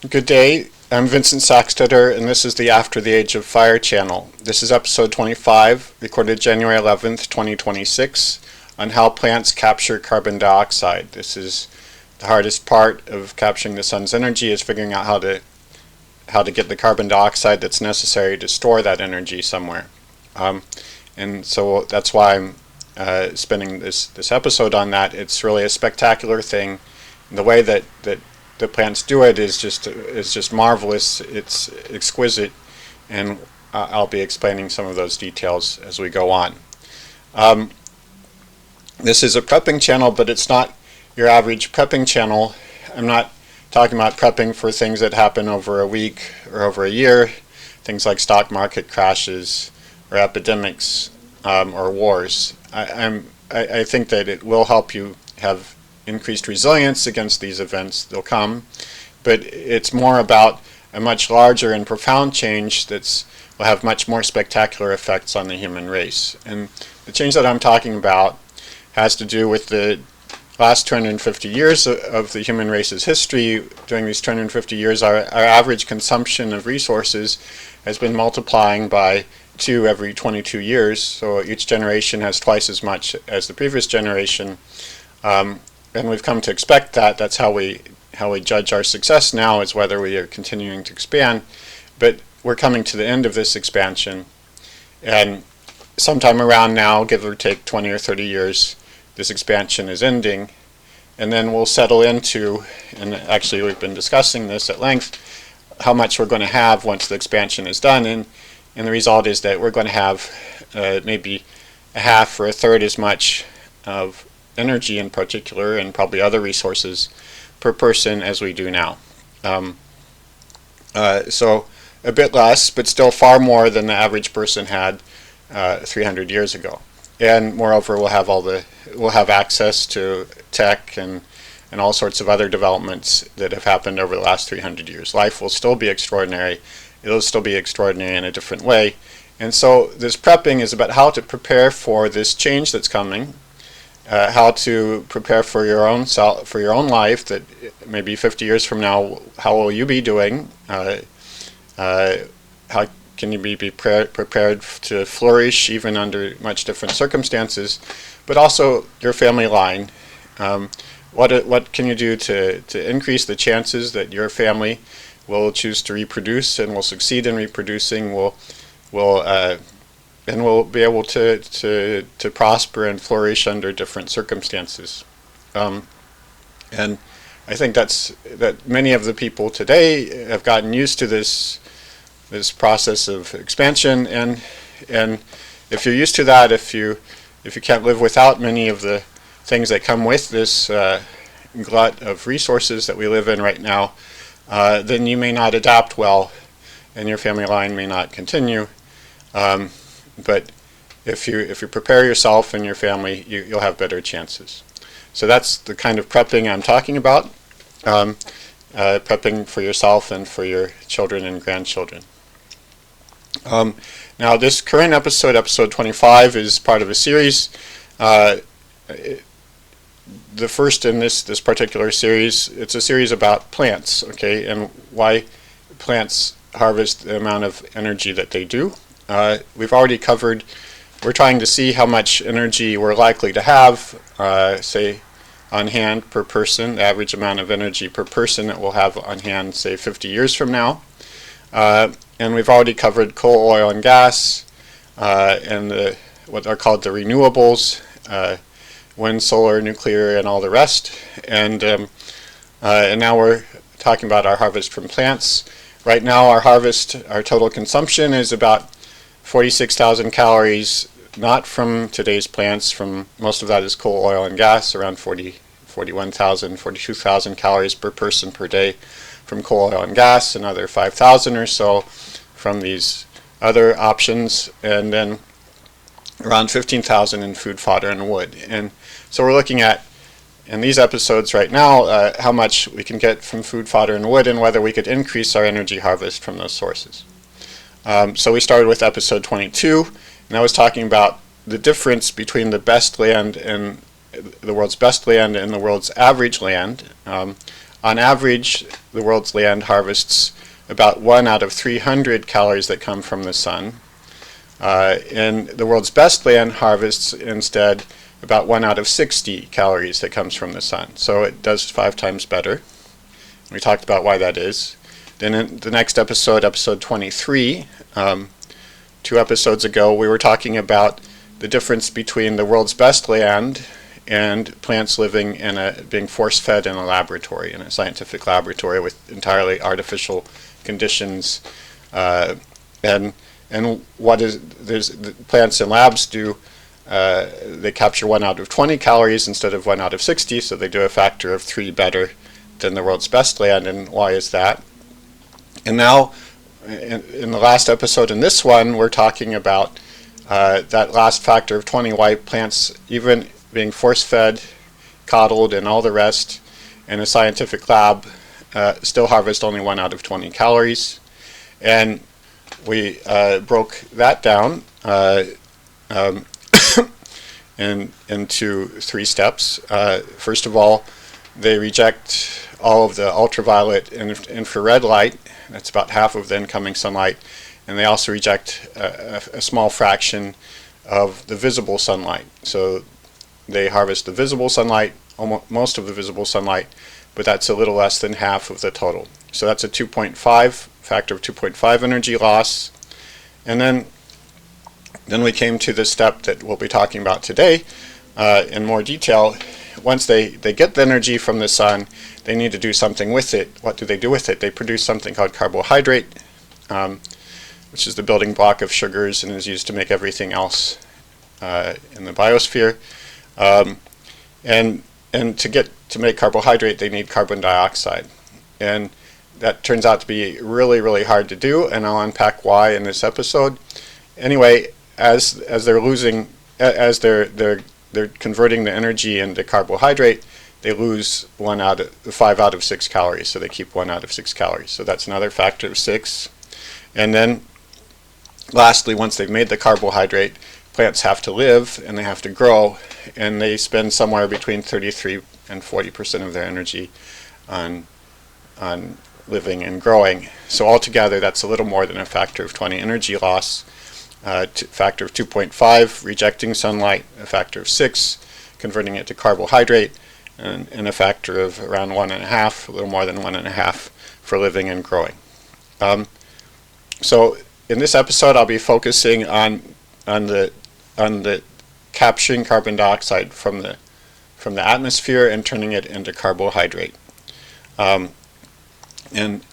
Good day, I'm Vincent Saxtetter, and this is the After the Age of Fire channel. This is episode 25, recorded January 11th, 2026, on how plants capture carbon dioxide. This is the hardest part of capturing the sun's energy, is figuring out how to get the carbon dioxide that's necessary to store that energy somewhere. And so that's why I'm spending this episode on that. It's really a spectacular thing. The way that the plants do it is just marvelous. It's exquisite, and I'll be explaining some of those details as we go on. This is a prepping channel, but it's not your average prepping channel. I'm not talking about prepping for things that happen over a week or over a year, things like stock market crashes or epidemics or wars. I think that it will help you have increased resilience against these events. They'll come, but it's more about a much larger and profound change that will have much more spectacular effects on the human race. And the change that I'm talking about has to do with the last 250 years of the human race's history. During these 250 years, our average consumption of resources has been multiplying by 2 every 22 years, so each generation has twice as much as the previous generation. And we've come to expect that. That's how we judge our success now, is whether we are continuing to expand. But we're coming to the end of this expansion, and sometime around now, give or take 20 or 30 years, this expansion is ending, and then we'll settle into, and actually we've been discussing this at length, how much we're going to have once the expansion is done, and the result is that we're going to have maybe a half or a third as much of energy in particular, and probably other resources per person as we do now. So a bit less, but still far more than the average person had 300 years ago. And moreover, we'll have access to tech and all sorts of other developments that have happened over the last 300 years. Life will still be extraordinary. It'll still be extraordinary in a different way. And so this prepping is about how to prepare for this change that's coming. How to prepare for your own self, for your own life, that maybe 50 years from now, how will you be doing? How can you be prepared to flourish even under much different circumstances? But also your family line. What can you do to increase the chances that your family will choose to reproduce and will succeed in reproducing, and we'll be able to prosper and flourish under different circumstances. And I think that many of the people today have gotten used to this process of expansion, and if you're used to that, if you can't live without many of the things that come with this glut of resources that we live in right now, then you may not adapt well, and your family line may not continue. But if you prepare yourself and your family, you'll have better chances. So that's the kind of prepping I'm talking about, prepping for yourself and for your children and grandchildren. Now this current episode 25, is part of a series. The first in this particular series, it's a series about plants, okay, and why plants harvest the amount of energy that they do. We've already covered, we're trying to see how much energy we're likely to have, say, on hand per person, the average amount of energy per person that we'll have on hand, say, 50 years from now. And we've already covered coal, oil, and gas, and what are called the renewables, wind, solar, nuclear, and all the rest. And now we're talking about our harvest from plants. Right now our total consumption is about 46,000 calories, not from today's plants. From most of that is coal, oil, and gas, around 41,000, 42,000 calories per person per day from coal, oil, and gas, another 5,000 or so from these other options, and then around 15,000 in food, fodder, and wood. And so we're looking at, in these episodes right now, how much we can get from food, fodder, and wood, and whether we could increase our energy harvest from those sources. So we started with episode 22, and I was talking about the difference between the best land and the world's best land and the world's average land. On average, the world's land harvests about 1 out of 300 calories that come from the sun. And the world's best land harvests instead about 1 out of 60 calories that comes from the sun. So it does 5 times better. We talked about why that is. Then in the next episode, episode 23, 2 episodes ago, we were talking about the difference between the world's best land and plants living in being force-fed in a laboratory, in a scientific laboratory with entirely artificial conditions. And what is the plants in labs do? They capture 1 out of 20 calories instead of 1 out of 60, so they do a factor of 3 better than the world's best land. And why is that? And now, in the last episode, in this one, we're talking about that last factor of 20, why plants, even being force-fed, coddled, and all the rest in a scientific lab, still harvest only 1 out of 20 calories. And we broke that down into 3 steps. First of all, they reject all of the ultraviolet and infrared light. That's about half of the incoming sunlight. And they also reject a small fraction of the visible sunlight. So they harvest the visible sunlight, most of the visible sunlight, but that's a little less than half of the total. So that's a 2.5, factor of 2.5 energy loss. And then we came to the step that we'll be talking about today in more detail. Once they get the energy from the sun, they need to do something with it. What do they do with it? They produce something called carbohydrate, which is the building block of sugars and is used to make everything else in the biosphere. And to make carbohydrate, they need carbon dioxide. And that turns out to be really, really hard to do, and I'll unpack why in this episode. Anyway, as they're converting the energy into carbohydrate, they lose 5 out of 6 calories, so they keep 1 out of 6 calories. So that's another factor of 6. And then lastly, once they've made the carbohydrate, plants have to live and they have to grow, and they spend somewhere between 33 and 40% of their energy on living and growing. So altogether, that's a little more than a factor of 20 energy loss. Factor of 2.5 rejecting sunlight, a factor of 6 converting it to carbohydrate, and a factor of around 1.5, a little more than 1.5 for living and growing. So in this episode, I'll be focusing on the capturing carbon dioxide from the atmosphere and turning it into carbohydrate. And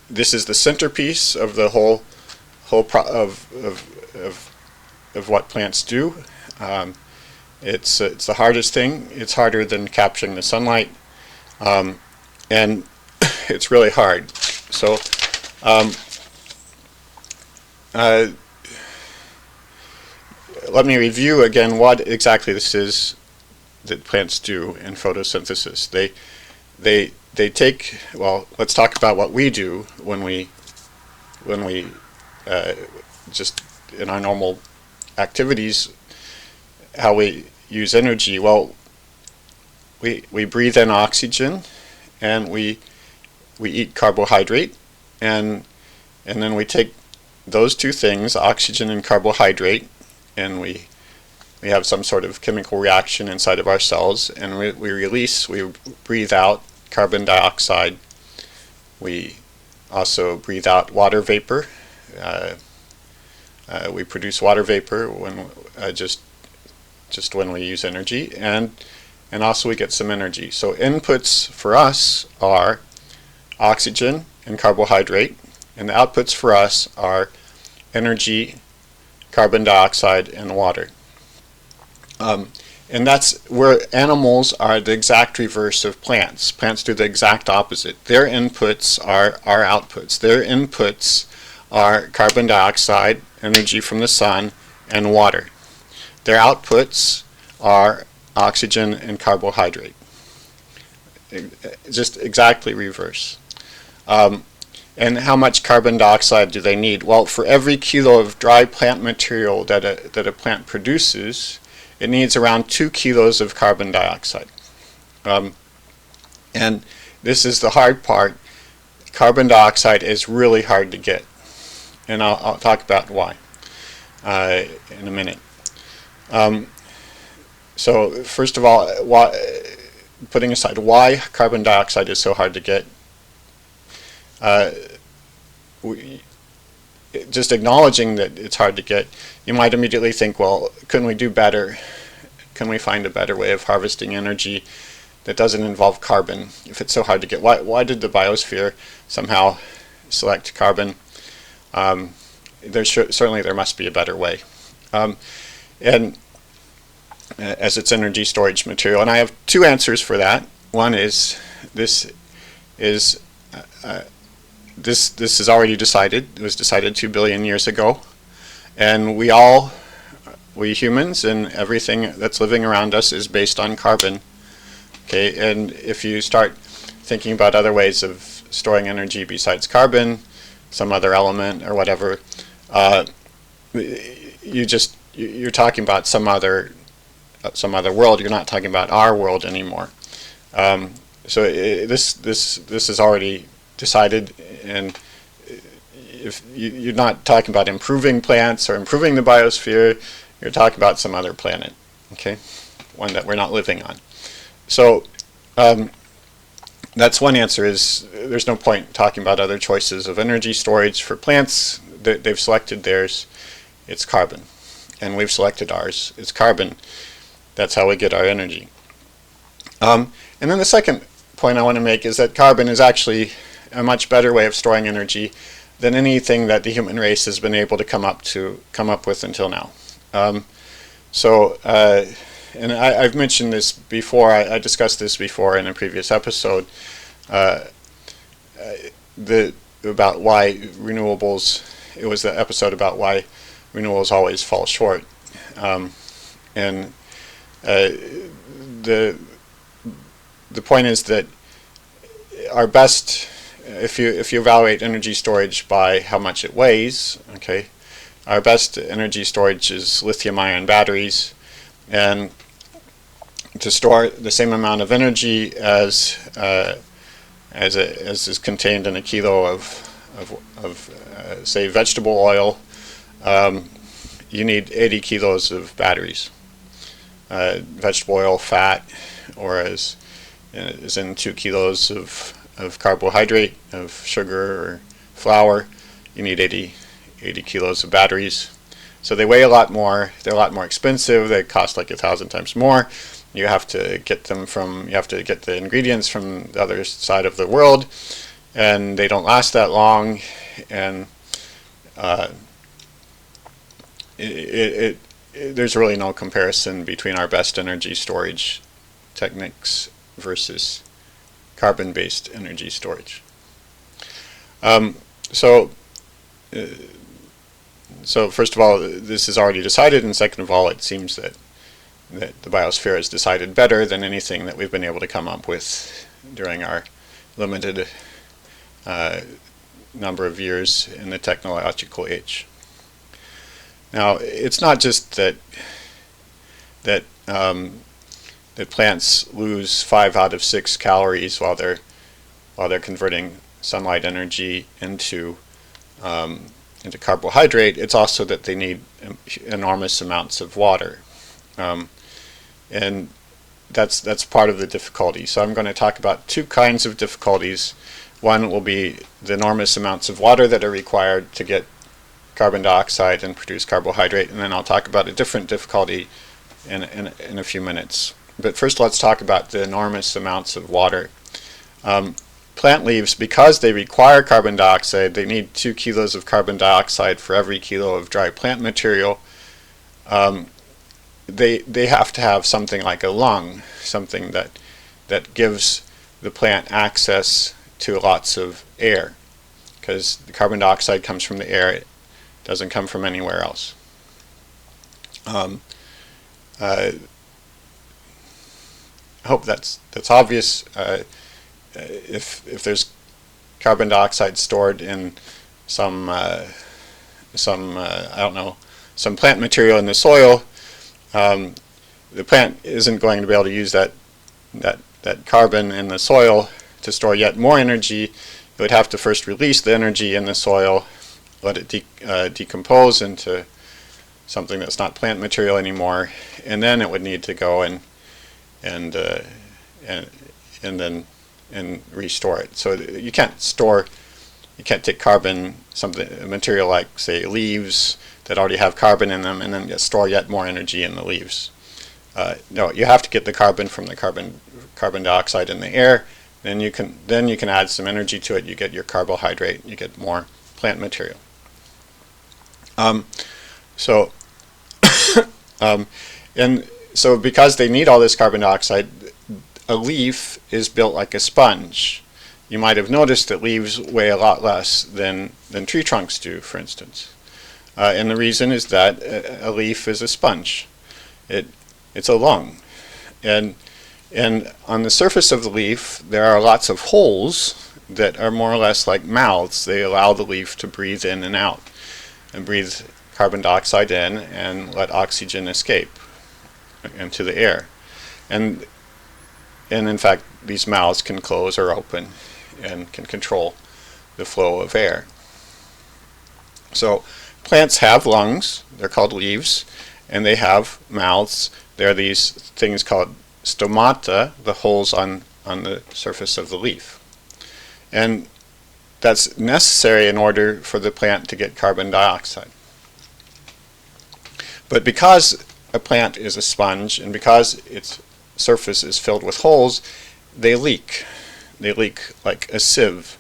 this is the centerpiece of the whole of what plants do. It's the hardest thing. It's harder than capturing the sunlight, and it's really hard. So let me review again what exactly this is that plants do in photosynthesis. They take, well, let's talk about what we do when we just in our normal activities, how we use energy. Well, we breathe in oxygen, and we eat carbohydrate, and then we take those two things, oxygen and carbohydrate, and we have some sort of chemical reaction inside of our cells, and we breathe out carbon dioxide. We also breathe out water vapor. We produce water vapor when just when we use energy, and also we get some energy. So inputs for us are oxygen and carbohydrate, and the outputs for us are energy, carbon dioxide, and water. And that's where animals are the exact reverse of plants. Plants do the exact opposite. Their inputs are our outputs. Their inputs are carbon dioxide, energy from the sun, and water. Their outputs are oxygen and carbohydrate. Just exactly reverse. And how much carbon dioxide do they need? Well, for every kilo of dry plant material that a plant produces, it needs around 2 kilos of carbon dioxide. And this is the hard part. Carbon dioxide is really hard to get, and I'll talk about why in a minute. So first of all, putting aside why carbon dioxide is so hard to get, just acknowledging that it's hard to get, you might immediately think, well, couldn't we do better? Can we find a better way of harvesting energy that doesn't involve carbon if it's so hard to get? Why did the biosphere somehow select carbon? Certainly there must be a better way. And as its energy storage material. And I have two answers for that. One is this is already decided. It was decided 2 billion years ago, and we humans and everything that's living around us is based on carbon. Okay, and if you start thinking about other ways of storing energy besides carbon, some other element or whatever, you're talking about some other world. You're not talking about our world anymore. So this is already decided, and if you're not talking about improving plants or improving the biosphere, you're talking about some other planet, okay, one that we're not living on. So that's one answer, is there's no point talking about other choices of energy storage for plants. They've selected theirs, it's carbon, and we've selected ours, it's carbon. That's how we get our energy. And then the second point I want to make is that carbon is actually a much better way of storing energy than anything that the human race has been able to come up with until now. And I've mentioned this before. I discussed this before in a previous episode. About why renewables. It was the episode about why renewables always fall short. The point is that our best, if you evaluate energy storage by how much it weighs, okay, our best energy storage is lithium-ion batteries, and to store the same amount of energy as is contained in a kilo of say vegetable oil, you need 80 kilos of batteries. Vegetable oil, fat, or as in 2 kilos of carbohydrate, of sugar or flour, you need 80 kilos of batteries. So they weigh a lot more. They're a lot more expensive. They cost like 1,000 times more. You have to get the ingredients from the other side of the world, and they don't last that long. And there's really no comparison between our best energy storage techniques versus carbon-based energy storage. So first of all, this is already decided, and second of all, it seems that the biosphere has decided better than anything that we've been able to come up with during our limited number of years in the technological age. Now, it's not just that plants lose 5 out of 6 calories while they're converting sunlight energy into carbohydrate. It's also that they need enormous amounts of water, and that's part of the difficulty. So I'm going to talk about two kinds of difficulties. One will be the enormous amounts of water that are required to get carbon dioxide and produce carbohydrate, and then I'll talk about a different difficulty in a few minutes. But first, let's talk about the enormous amounts of water. Plant leaves, because they require carbon dioxide, they need 2 kilos of carbon dioxide for every kilo of dry plant material. They have to have something like a lung, something that gives the plant access to lots of air, because the carbon dioxide comes from the air. It doesn't come from anywhere else. I hope that's obvious. If there's carbon dioxide stored in some I don't know, some plant material in the soil, the plant isn't going to be able to use that carbon in the soil to store yet more energy, it would have to first release the energy in the soil, let it decompose into something that's not plant material anymore, and then it would need to go and restore it. So you can't take carbon, a material like, say, leaves that already have carbon in them, and then store yet more energy in the leaves. No, you have to get the carbon from the carbon dioxide in the air. Then you can add some energy to it. You get your carbohydrate. You get more plant material. And so because they need all this carbon dioxide, a leaf is built like a sponge. You might have noticed that leaves weigh a lot less than tree trunks do, for instance. And the reason is that a leaf is a sponge. It's a lung. And on the surface of the leaf, there are lots of holes that are more or less like mouths. They allow the leaf to breathe in and out, and breathe carbon dioxide in and let oxygen escape into the air. And in fact, these mouths can close or open and can control the flow of air. So plants have lungs, they're called leaves, and they have mouths. There are these things called stomata, the holes on the surface of the leaf. And that's necessary in order for the plant to get carbon dioxide. But because a plant is a sponge, and because its surface is filled with holes, they leak. They leak like a sieve.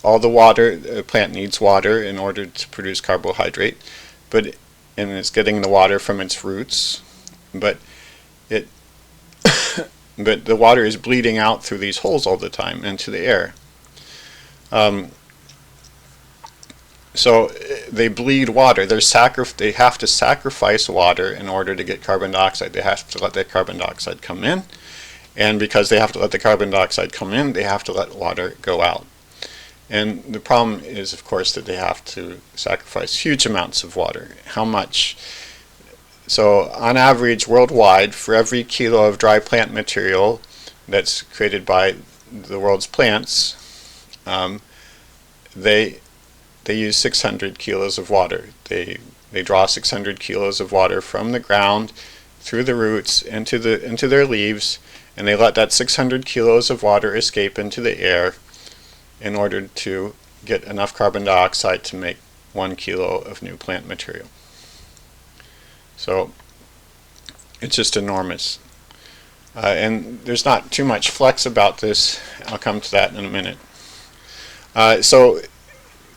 All the water, a plant needs water in order to produce carbohydrate, and it's getting the water from its roots, but but the water is bleeding out through these holes all the time into the air. So they bleed water. They have to sacrifice water in order to get carbon dioxide. They have to let that carbon dioxide come in, and because they have to let the carbon dioxide come in, they have to let water go out. And the problem is, of course, that they have to sacrifice huge amounts of water. How much? So on average, worldwide, for every kilo of dry plant material that's created by the world's plants, they use 600 kilos of water. They draw 600 kilos of water from the ground, through the roots, into their leaves, and they let that 600 kilos of water escape into the air in order to get enough carbon dioxide to make 1 kilo of new plant material. So it's just enormous. And there's not too much flex about this. I'll come to that in a minute. So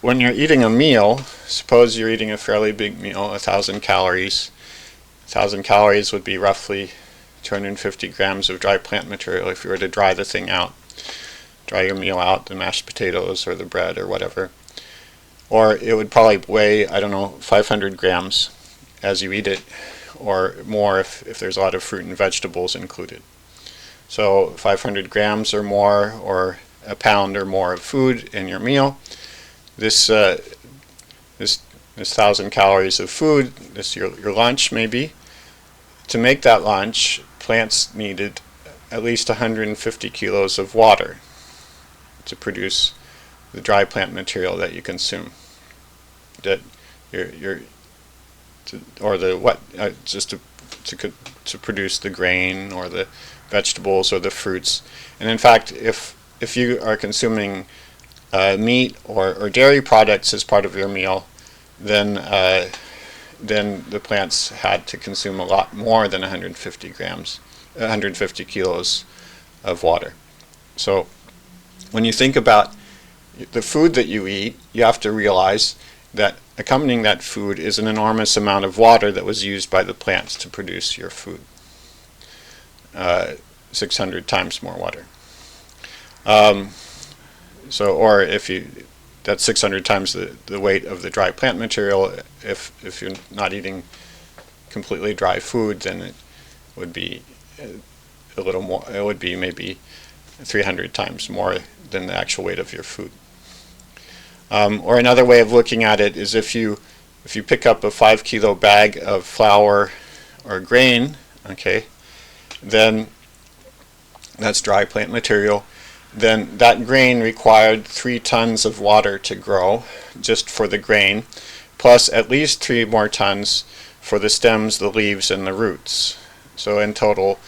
when you're eating a meal, suppose you're eating a fairly big meal, 1,000 calories. 1,000 calories would be roughly 250 grams of dry plant material if you were to dry the thing out. Dry your meal out, the mashed potatoes or the bread or whatever. Or it would probably weigh, 500 grams as you eat it, or more if there's a lot of fruit and vegetables included. So 500 grams or more, or a pound or more of food in your meal. This 1,000 calories of food, your lunch maybe. To make that lunch, plants needed at least 150 kilos of water to produce the dry plant material that you consume. To produce the grain or the vegetables or the fruits. And in fact, if you are consuming meat or dairy products as part of your meal, then the plants had to consume a lot more than 150 kilos of water. So when you think about the food that you eat, you have to realize that accompanying that food is an enormous amount of water that was used by the plants to produce your food. 600 times more water. That's 600 times the weight of the dry plant material. If you're not eating completely dry food, then it would be a little more. It would be maybe 300 times more than the actual weight of your food. Or another way of looking at it is if you pick up a 5 kilo bag of flour or grain, okay, then that's dry plant material, then that grain required 3 tons of water to grow, just for the grain, plus at least 3 more tons for the stems, the leaves, and the roots. So in total,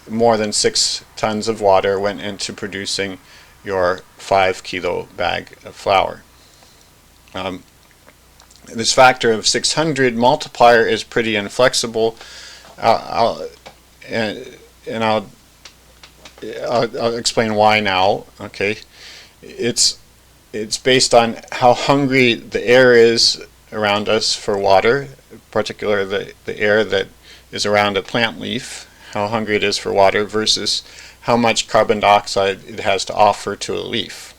more than 6 tons of water went into producing your 5-kilo bag of flour. This factor of 600 multiplier is pretty inflexible, and I'll explain why now. Okay, it's based on how hungry the air is around us for water, particularly the air that is around a plant leaf, how hungry it is for water versus how much carbon dioxide it has to offer to a leaf.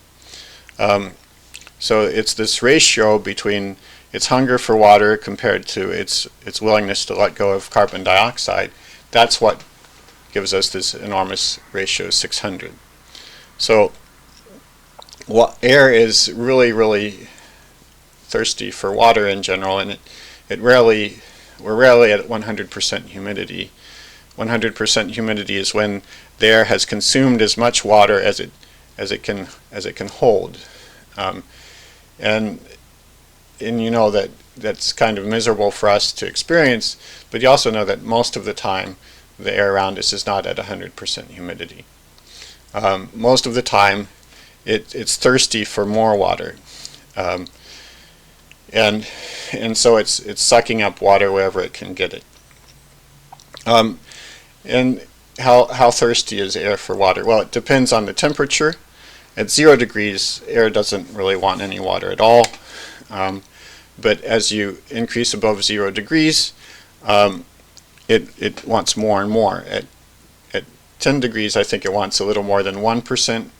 So it's this ratio between its hunger for water compared to its willingness to let go of carbon dioxide. That's what gives us this enormous ratio of 600. So air is really, really thirsty for water in general, and we're rarely at 100% humidity. 100% humidity is when the air has consumed as much water as it can hold, and you know that's kind of miserable for us to experience. But you also know that most of the time the air around us is not at 100% humidity. Most of the time it's thirsty for more water, and so it's sucking up water wherever it can get it. And how thirsty is air for water? Well, it depends on the temperature. At 0 degrees, air doesn't really want any water at all. But as you increase above 0 degrees, it wants more and more. At 10 degrees, I think it wants a little more than 1%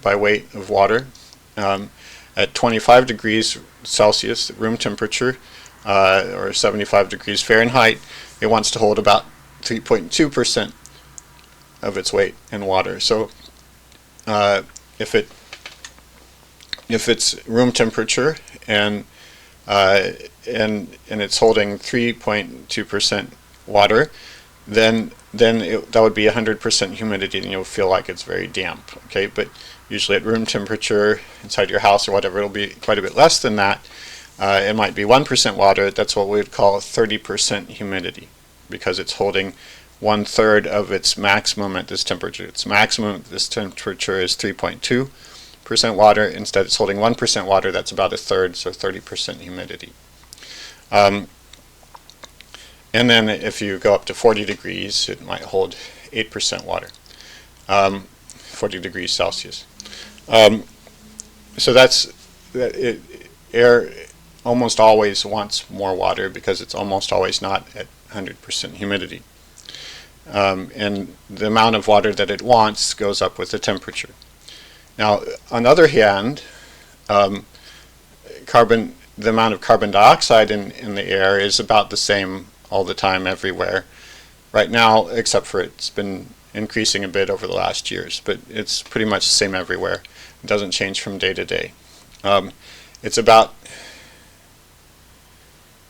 by weight of water. At 25 degrees Celsius, room temperature, or 75 degrees Fahrenheit, it wants to hold about 3.2% of its weight in water. So if it's room temperature and it's holding 3.2% water, then that would be 100% humidity, and you'll feel like it's very damp. Okay, but usually at room temperature inside your house or whatever, it'll be quite a bit less than that. It might be 1% water. That's what we would call 30% humidity, because it's holding 1/3 of its maximum at this temperature. Its maximum at this temperature is 3.2% water. Instead, it's holding 1% water. That's about 1/3, so 30% humidity. And then if you go up to 40 degrees, it might hold 8% water, 40 degrees Celsius. So air almost always wants more water because it's almost always not at 100% humidity. And the amount of water that it wants goes up with the temperature. Now, on the other hand, the amount of carbon dioxide in the air is about the same all the time everywhere. Right now, except for it's been increasing a bit over the last years, but it's pretty much the same everywhere. It doesn't change from day to day. It's about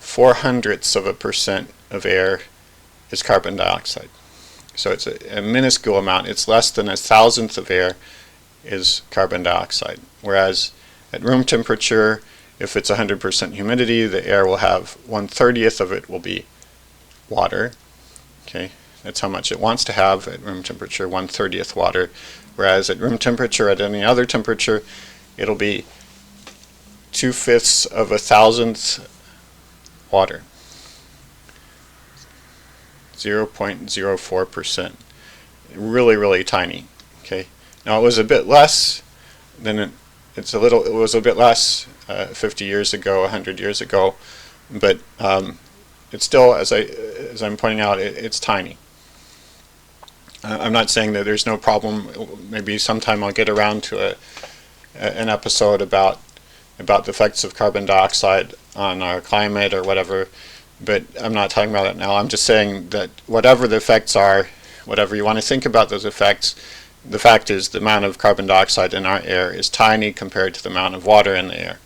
0.04% of air is carbon dioxide. So it's a minuscule amount. It's less than 1,000th of air is carbon dioxide. Whereas at room temperature, if it's 100% humidity, the air will have 1/30th of it will be water. Okay, that's how much it wants to have at room temperature, 1/30th water. Whereas at room temperature, at any other temperature, it'll be 2/5 of 1,000th water. 0.04%. Really, really tiny. Okay. Now it was a bit less than it was a bit less 50 years ago, 100 years ago, but it's still, as I'm pointing out, it's tiny. I'm not saying that there's no problem. Maybe sometime I'll get around to an episode about the effects of carbon dioxide on our climate or whatever, but I'm not talking about it now. I'm just saying that whatever the effects are, whatever you want to think about those effects, the fact is the amount of carbon dioxide in our air is tiny compared to the amount of water in the air.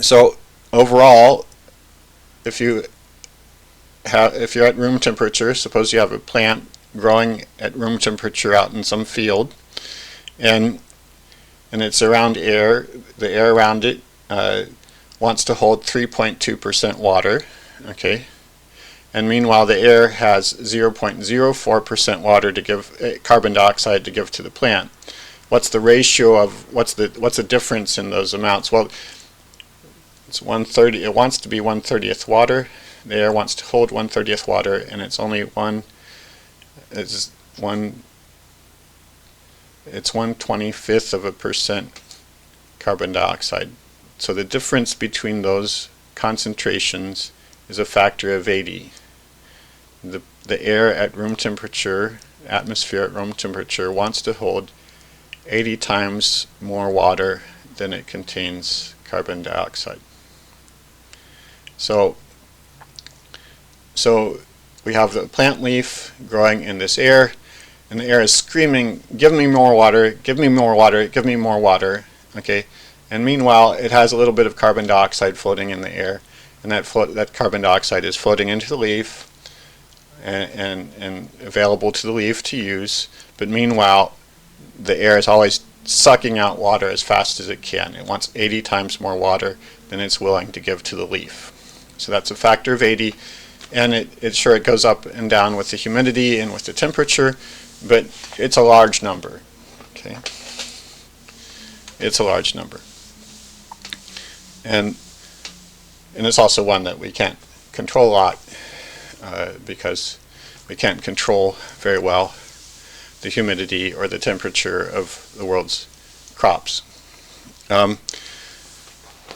So overall, if you're at room temperature, suppose you have a plant growing at room temperature out in some field, and it's around air. The air around it wants to hold 3.2% water, okay? And meanwhile, the air has 0.04% water to give, carbon dioxide to give to the plant. What's the ratio of, what's the difference in those amounts? Well, it's 1/30. It wants to be 1/30th water. The air wants to hold 1/30th water, and it's only it's 1/25th of a percent carbon dioxide. So the difference between those concentrations is a factor of 80. The air at room temperature, atmosphere at room temperature, wants to hold 80 times more water than it contains carbon dioxide. So we have the plant leaf growing in this air, and the air is screaming, give me more water, give me more water, give me more water, okay? And meanwhile, it has a little bit of carbon dioxide floating in the air, and that carbon dioxide is floating into the leaf and available to the leaf to use, but meanwhile, the air is always sucking out water as fast as it can. It wants 80 times more water than it's willing to give to the leaf. So that's a factor of 80, and it goes up and down with the humidity and with the temperature, but it's a large number, okay? It's a large number. And it's also one that we can't control a lot because we can't control very well the humidity or the temperature of the world's crops. Can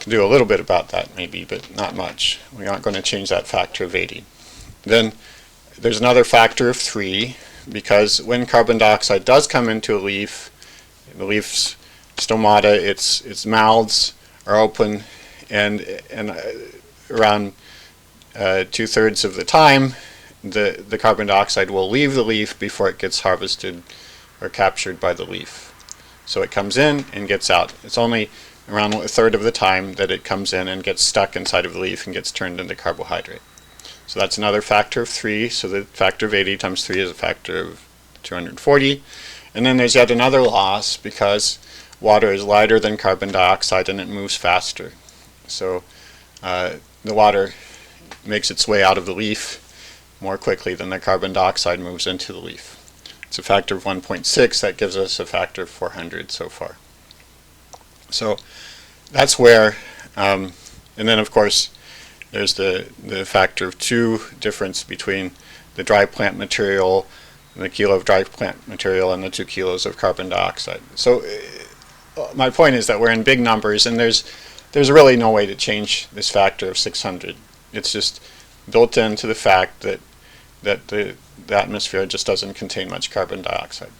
do a little bit about that maybe, but not much. We aren't going to change that factor of 80. Then there's another factor of 3, because when carbon dioxide does come into a leaf, the leaf's stomata, its mouths are open, and around 2/3 of the time, the carbon dioxide will leave the leaf before it gets harvested or captured by the leaf. So it comes in and gets out. It's only around 1/3 of the time that it comes in and gets stuck inside of the leaf and gets turned into carbohydrate. So that's another factor of 3. So the factor of 80 times 3 is a factor of 240. And then there's yet another loss, because water is lighter than carbon dioxide and it moves faster. So the water makes its way out of the leaf more quickly than the carbon dioxide moves into the leaf. It's a factor of 1.6. That gives us a factor of 400 so far. So that's where, and then of course there's the factor of 2 difference between the dry plant material, the kilo of dry plant material, and the 2 kilos of carbon dioxide. So my point is that we're in big numbers, and there's really no way to change this factor of 600. It's just built into the fact that the atmosphere just doesn't contain much carbon dioxide.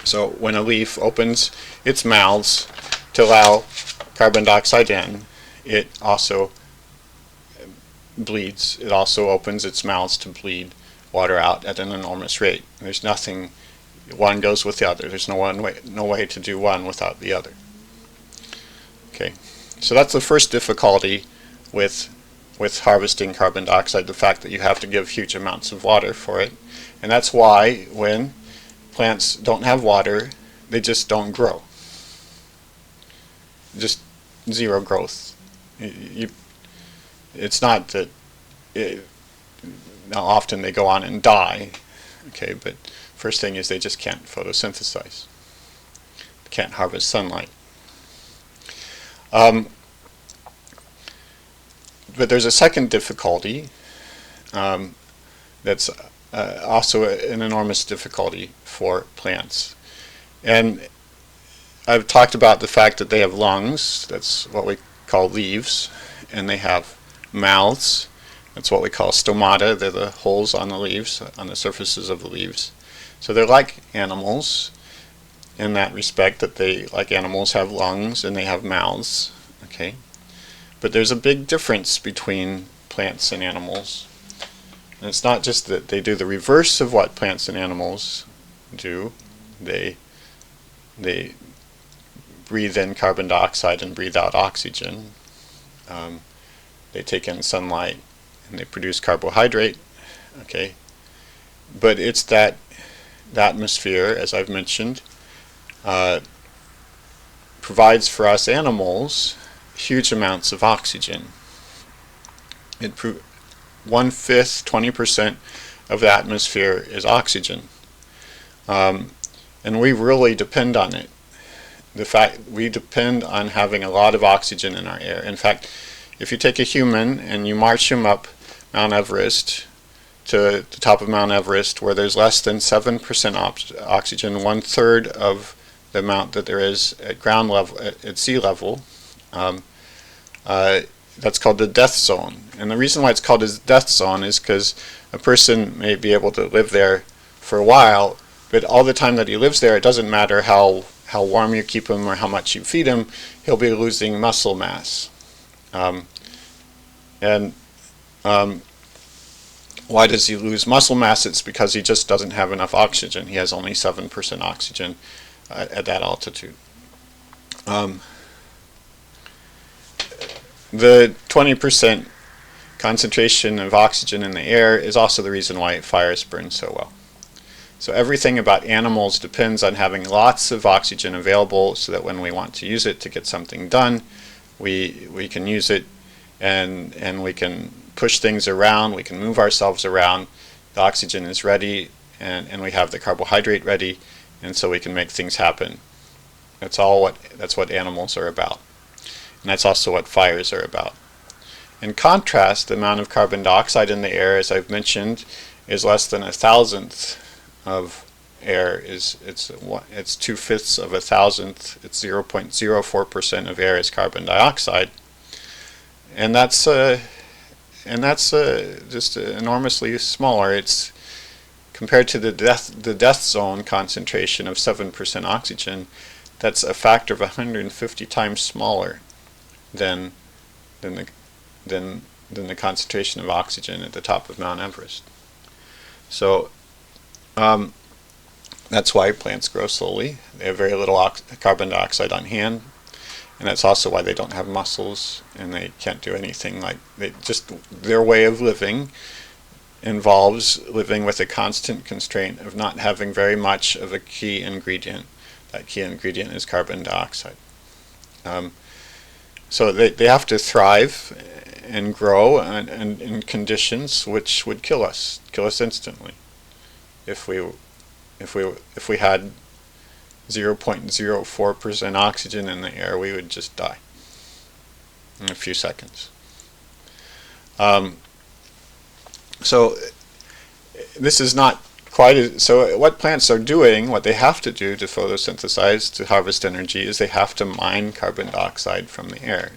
So when a leaf opens its mouths to allow carbon dioxide in, it also bleeds. It also opens its mouths to bleed water out at an enormous rate. There's nothing, one goes with the other. There's no way to do one without the other. Okay, so that's the first difficulty with harvesting carbon dioxide, the fact that you have to give huge amounts of water for it. And that's why when plants don't have water, they just don't grow. Just zero growth. It's not that now often they go on and die, okay, but first thing is they just can't photosynthesize. They can't harvest sunlight. But there's a second difficulty that's also an enormous difficulty for plants. And I've talked about the fact that they have lungs, that's what we call leaves, and they have mouths, that's what we call stomata, they're the holes on the leaves, on the surfaces of the leaves. So they're like animals in that respect, that they, like animals, have lungs and they have mouths, okay? But there's a big difference between plants and animals. And it's not just that they do the reverse of what plants and animals do. They breathe in carbon dioxide and breathe out oxygen. They take in sunlight and they produce carbohydrate, okay? But it's that the atmosphere, as I've mentioned, provides for us animals huge amounts of oxygen. 1/5, 20% of the atmosphere is oxygen. And we really depend on it. We depend on having a lot of oxygen in our air. In fact, if you take a human and you march him up Mount Everest, to the top of Mount Everest, where there's less than 7% oxygen, 1/3 of the amount that there is at ground level, at sea level, that's called the death zone. And the reason why it's called a death zone is because a person may be able to live there for a while, but all the time that he lives there, it doesn't matter how warm you keep him or how much you feed him, he'll be losing muscle mass. Why does he lose muscle mass? It's because he just doesn't have enough oxygen. He has only 7% oxygen at that altitude. The 20% concentration of oxygen in the air is also the reason why fires burn so well. So everything about animals depends on having lots of oxygen available so that when we want to use it to get something done, we can use it, and we can push things around, we can move ourselves around. The oxygen is ready, and we have the carbohydrate ready, and so we can make things happen. That's what animals are about. And that's also what fires are about. In contrast, the amount of carbon dioxide in the air, as I've mentioned, is less than 1,000th of air. It's 2/5 of 1,000th. It's 0.04% of air is carbon dioxide, and that's just enormously smaller. It's compared to the death zone concentration of 7% oxygen. That's a factor of 150 times smaller than the concentration of oxygen at the top of Mount Everest. So that's why plants grow slowly. They have very little carbon dioxide on hand, and that's also why they don't have muscles and they can't do anything. Their way of living involves living with a constant constraint of not having very much of a key ingredient. That key ingredient is carbon dioxide. So they have to thrive and grow in conditions which would kill us instantly. If we had 0.04% oxygen in the air, we would just die in a few seconds. So this is not quite so. What plants are doing, what they have to do to photosynthesize, to harvest energy, is they have to mine carbon dioxide from the air.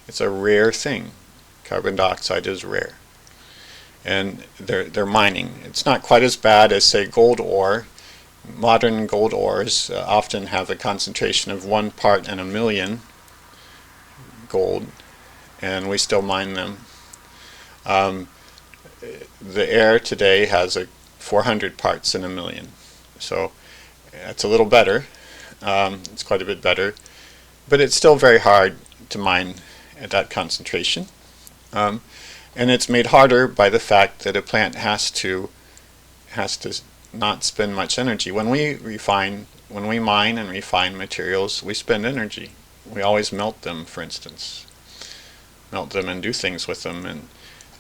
It's a rare thing. Carbon dioxide is rare, and they're mining. It's not quite as bad as, say, gold ore. Modern gold ores often have a concentration of 1 part in a million gold, and we still mine them. The air today has 400 parts in a million, so it's a little better. It's quite a bit better, but it's still very hard to mine at that concentration, and it's made harder by the fact that a plant has to not spend much energy. When we mine and refine materials, we spend energy. We always melt them, for instance, and do things with them, and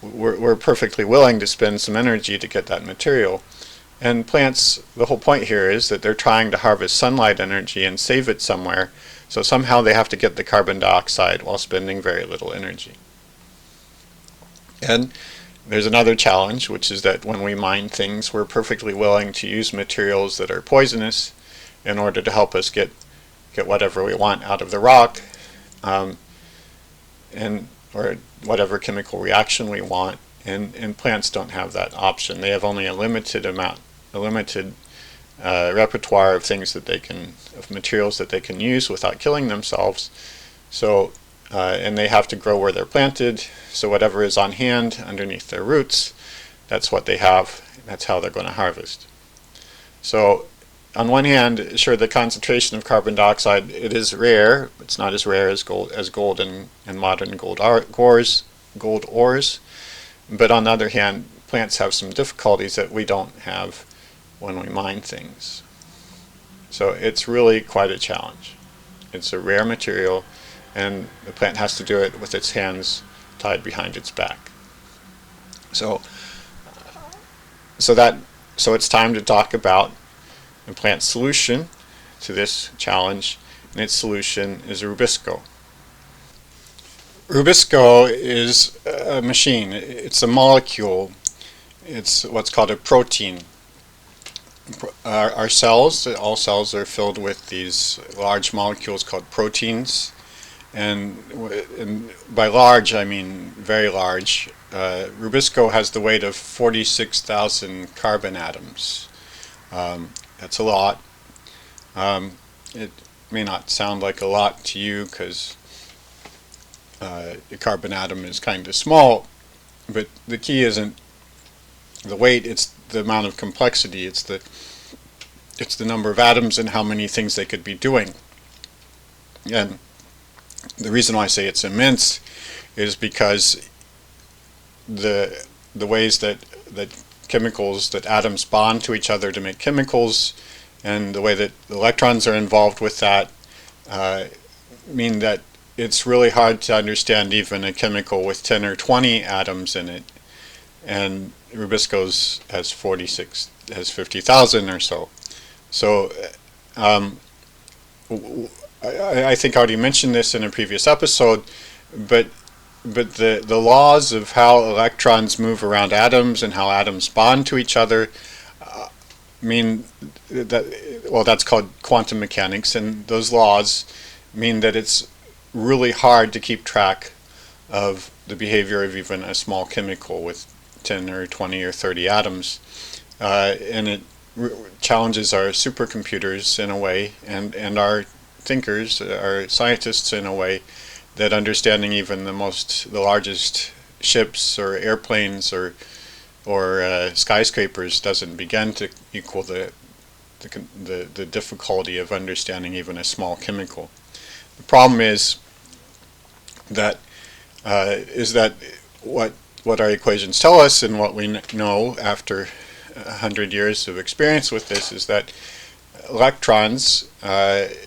we're perfectly willing to spend some energy to get that material. And plants, the whole point here is that they're trying to harvest sunlight energy and save it somewhere, so somehow they have to get the carbon dioxide while spending very little energy. And there's another challenge, which is that when we mine things, we're perfectly willing to use materials that are poisonous in order to help us get whatever we want out of the rock, or whatever chemical reaction we want. And plants don't have that option. They have only a limited repertoire of materials that they can use without killing themselves. So, and they have to grow where they're planted. So whatever is on hand underneath their roots, that's what they have. That's how they're going to harvest. So, on one hand, sure, the concentration of carbon dioxide, it is rare. It's not as rare as gold and modern gold ores. But on the other hand, plants have some difficulties that we don't have when we mine things. So it's really quite a challenge. It's a rare material, and the plant has to do it with its hands tied behind its back. So it's time to talk about the plant's solution to this challenge, and its solution is rubisco. Rubisco is a machine. It's a molecule. It's what's called a protein. Our cells, all cells are filled with these large molecules called proteins, and by large I mean very large. Rubisco has the weight of 46,000 carbon atoms. That's a lot. It may not sound like a lot to you because a carbon atom is kind of small, but the key isn't the weight, it's the amount of complexity, it's the number of atoms and how many things they could be doing. And the reason why I say it's immense is because the ways that chemicals, that atoms bond to each other to make chemicals, and the way that electrons are involved with that mean that it's really hard to understand even a chemical with 10 or 20 atoms in it, and rubisco's has 50,000 or so. So I think I already mentioned this in a previous episode, but the laws of how electrons move around atoms and how atoms bond to each other mean that, well, that's called quantum mechanics, and those laws mean that it's really hard to keep track of the behavior of even a small chemical with 10 or 20 or 30 atoms, and it challenges our supercomputers in a way, and our thinkers, our scientists in a way, that understanding even the largest ships or airplanes or skyscrapers doesn't begin to equal the difficulty of understanding even a small chemical. The problem is that what our equations tell us, and what we know after 100 years of experience with this, is that electrons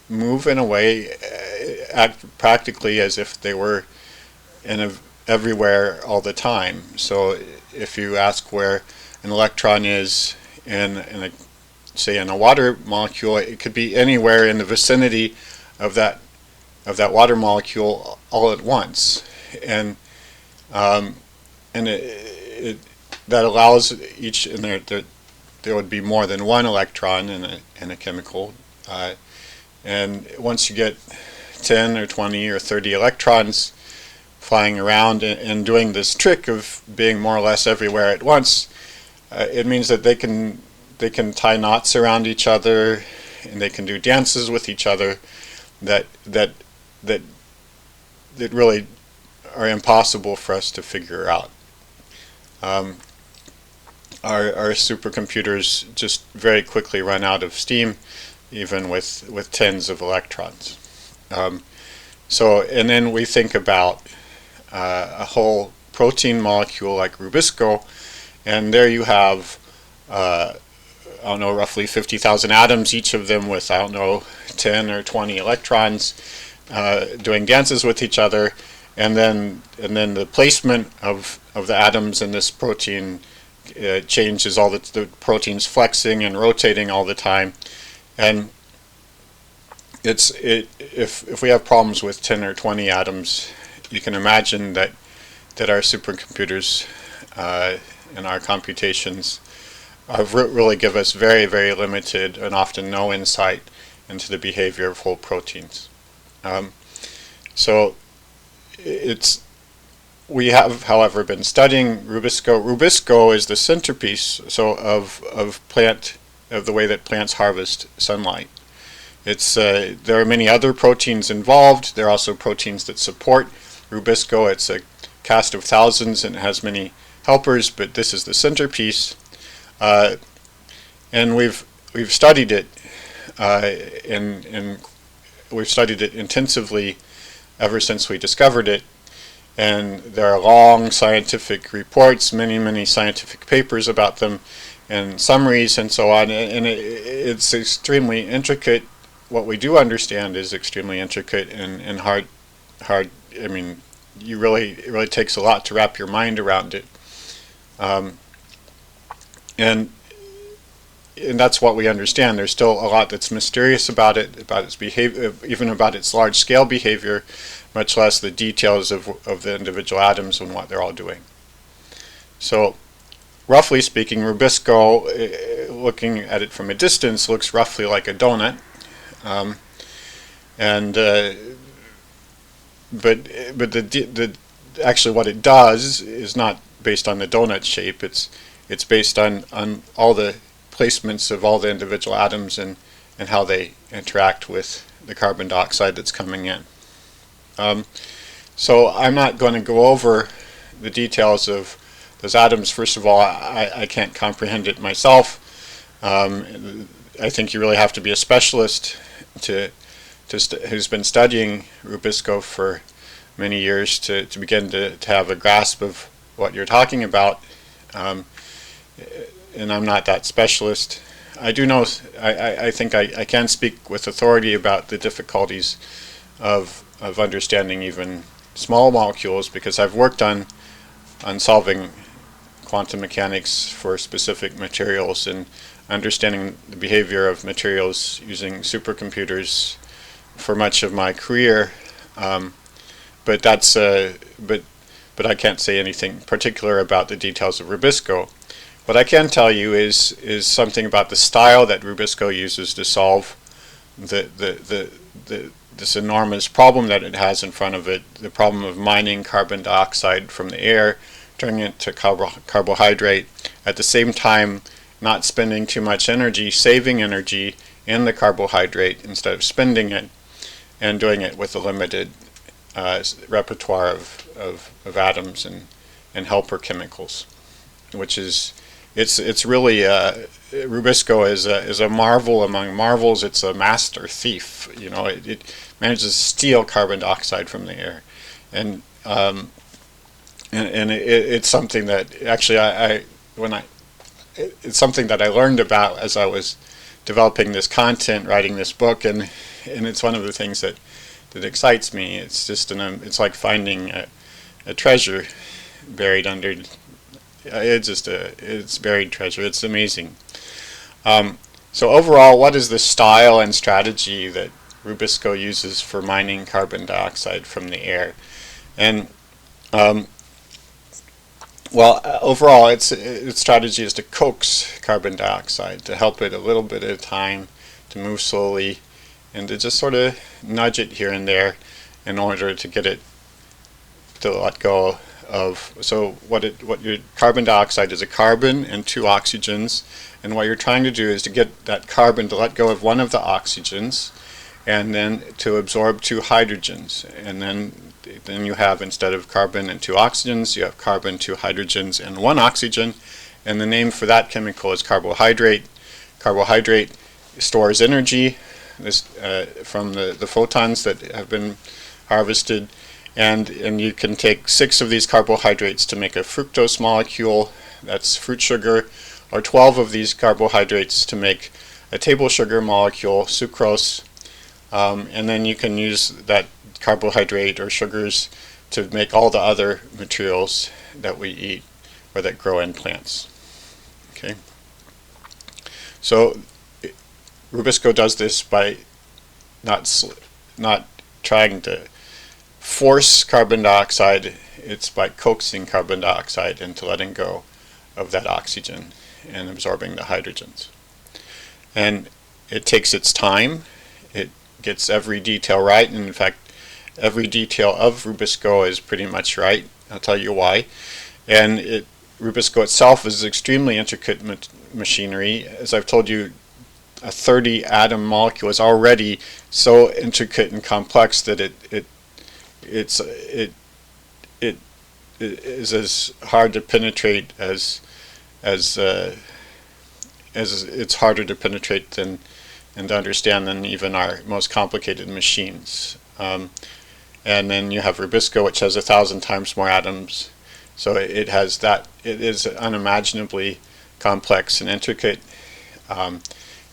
move in a way, act practically as if they were everywhere all the time. So if you ask where an electron is say in a water molecule, it could be anywhere in the vicinity of that water molecule all at once, and that allows each, and there would be more than one electron in a chemical, and once you get 10 or 20 or 30 electrons flying around and doing this trick of being more or less everywhere at once, it means that they can tie knots around each other, and they can do dances with each other that really are impossible for us to figure out. Our supercomputers just very quickly run out of steam, even with tens of electrons. And then we think about a whole protein molecule like rubisco, and there you have I don't know, roughly 50,000 atoms, each of them with, I don't know, 10 or 20 electrons, doing dances with each other, and then the placement of the atoms in this protein changes, all the protein's flexing and rotating all the time, and if we have problems with 10 or 20 atoms, you can imagine that our supercomputers and our computations really give us very, very limited and often no insight into the behavior of whole proteins. We have, however, been studying rubisco. Rubisco is the centerpiece of the way that plants harvest sunlight. There are many other proteins involved. There are also proteins that support rubisco. It's a cast of thousands and it has many helpers, but this is the centerpiece. And we've studied it, and we've studied it intensively ever since we discovered it. and there are long scientific reports, many scientific papers about them, and summaries and so on, and it's extremely intricate. What we do understand is extremely intricate and hard. I mean, it really takes a lot to wrap your mind around it, and that's what we understand. There's still a lot that's mysterious about it, about its behavior, even about its large-scale behavior, much less the details of the individual atoms and what they're all doing. So, roughly speaking, rubisco, looking at it from a distance, looks roughly like a donut, but actually what it does is not based on the donut shape. It's based on all the placements of all the individual atoms and how they interact with the carbon dioxide that's coming in. So I'm not going to go over the details of those atoms. First of all, I can't comprehend it myself. I think you really have to be a specialist who's been studying rubisco for many years to begin to have a grasp of what you're talking about. And I'm not that specialist. I do know, I think I can speak with authority about the difficulties of understanding even small molecules, because I've worked on solving quantum mechanics for specific materials and understanding the behavior of materials using supercomputers for much of my career. But I can't say anything particular about the details of rubisco. What I can tell you is something about the style that rubisco uses to solve this enormous problem that it has in front of it, the problem of mining carbon dioxide from the air, turning it to carbohydrate, at the same time not spending too much energy, saving energy in the carbohydrate instead of spending it, and doing it with a limited repertoire of atoms and helper chemicals, which is it's really rubisco is a marvel among marvels. It's a master thief. You know, it manages to steal carbon dioxide from the air, and it's something that actually it's something that I learned about as I was developing this content, writing this book, and it's one of the things that excites me. It's just it's like finding a treasure buried under. It's buried treasure. It's amazing. So overall, what is the style and strategy that rubisco uses for mining carbon dioxide from the air? And overall, its strategy is to coax carbon dioxide, to help it a little bit at a time, to move slowly, and to just sort of nudge it here and there in order to get it to let go of. So what your carbon dioxide is a carbon and two oxygens, and what you're trying to do is to get that carbon to let go of one of the oxygens and then to absorb two hydrogens, and then you have, instead of carbon and two oxygens, you have carbon, two hydrogens, and one oxygen, and the name for that chemical is carbohydrate. Carbohydrate stores energy from the photons that have been harvested, and you can take 6 of these carbohydrates to make a fructose molecule, that's fruit sugar, or 12 of these carbohydrates to make a table sugar molecule, sucrose, and then you can use that carbohydrate or sugars to make all the other materials that we eat or that grow in plants. Okay, so rubisco does this by not trying to force carbon dioxide. It's by coaxing carbon dioxide into letting go of that oxygen and absorbing the hydrogens. And it takes its time. It gets every detail right, and in fact every detail of rubisco is pretty much right. I'll tell you why. And rubisco itself is extremely intricate machinery. As I've told you, a 30 atom molecule is already so intricate and complex that it is as hard to penetrate as it's harder to penetrate and to understand than even our most complicated machines. and then you have rubisco, which has 1,000 times more atoms. So it has that. It is unimaginably complex and intricate.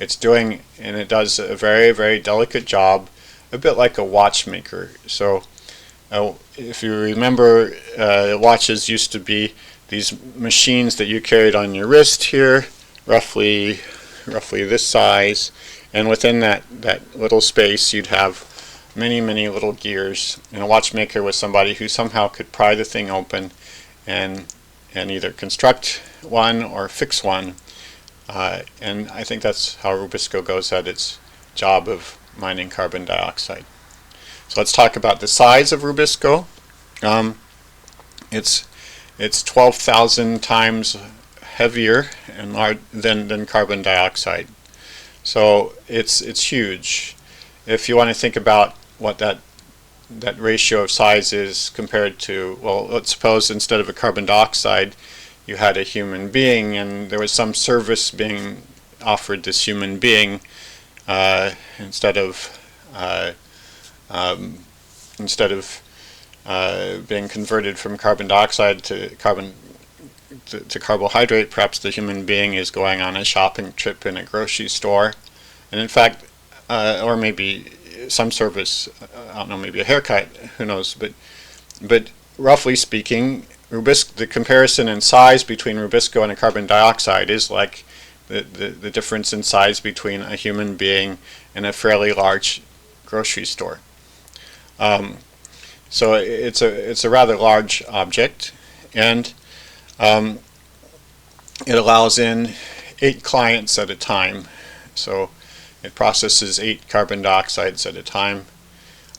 It's doing, and it does a very, very delicate job, a bit like a watchmaker. So if you remember, watches used to be these machines that you carried on your wrist here, roughly this size, and within that little space you'd have many, many little gears. And a watchmaker was somebody who somehow could pry the thing open and either construct one or fix one. And I think that's how Rubisco goes at its job of mining carbon dioxide. So let's talk about the size of Rubisco. It's 12,000 times heavier and than carbon dioxide. So it's huge. If you want to think about what that ratio of size is compared to, well, let's suppose instead of a carbon dioxide you had a human being, and there was some service being offered this human being instead of being converted from carbon dioxide to carbohydrate. Perhaps the human being is going on a shopping trip in a grocery store, and in fact, or maybe some service, I don't know, maybe a haircut, who knows, but roughly speaking, the comparison in size between Rubisco and a carbon dioxide is like the difference in size between a human being and a fairly large grocery store. So it's a rather large object, and it allows in 8 clients at a time. So it processes 8 carbon dioxides at a time,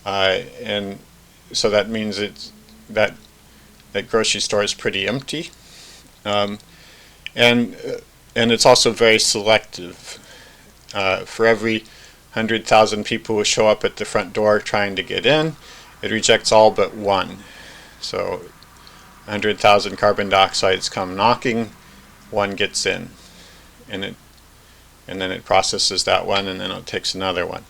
and so that means that grocery store is pretty empty, and it's also very selective. For every 100,000 people who show up at the front door trying to get in, it rejects all but one. So 100,000 carbon dioxides come knocking, one gets in, and then it processes that one, and then it takes another one.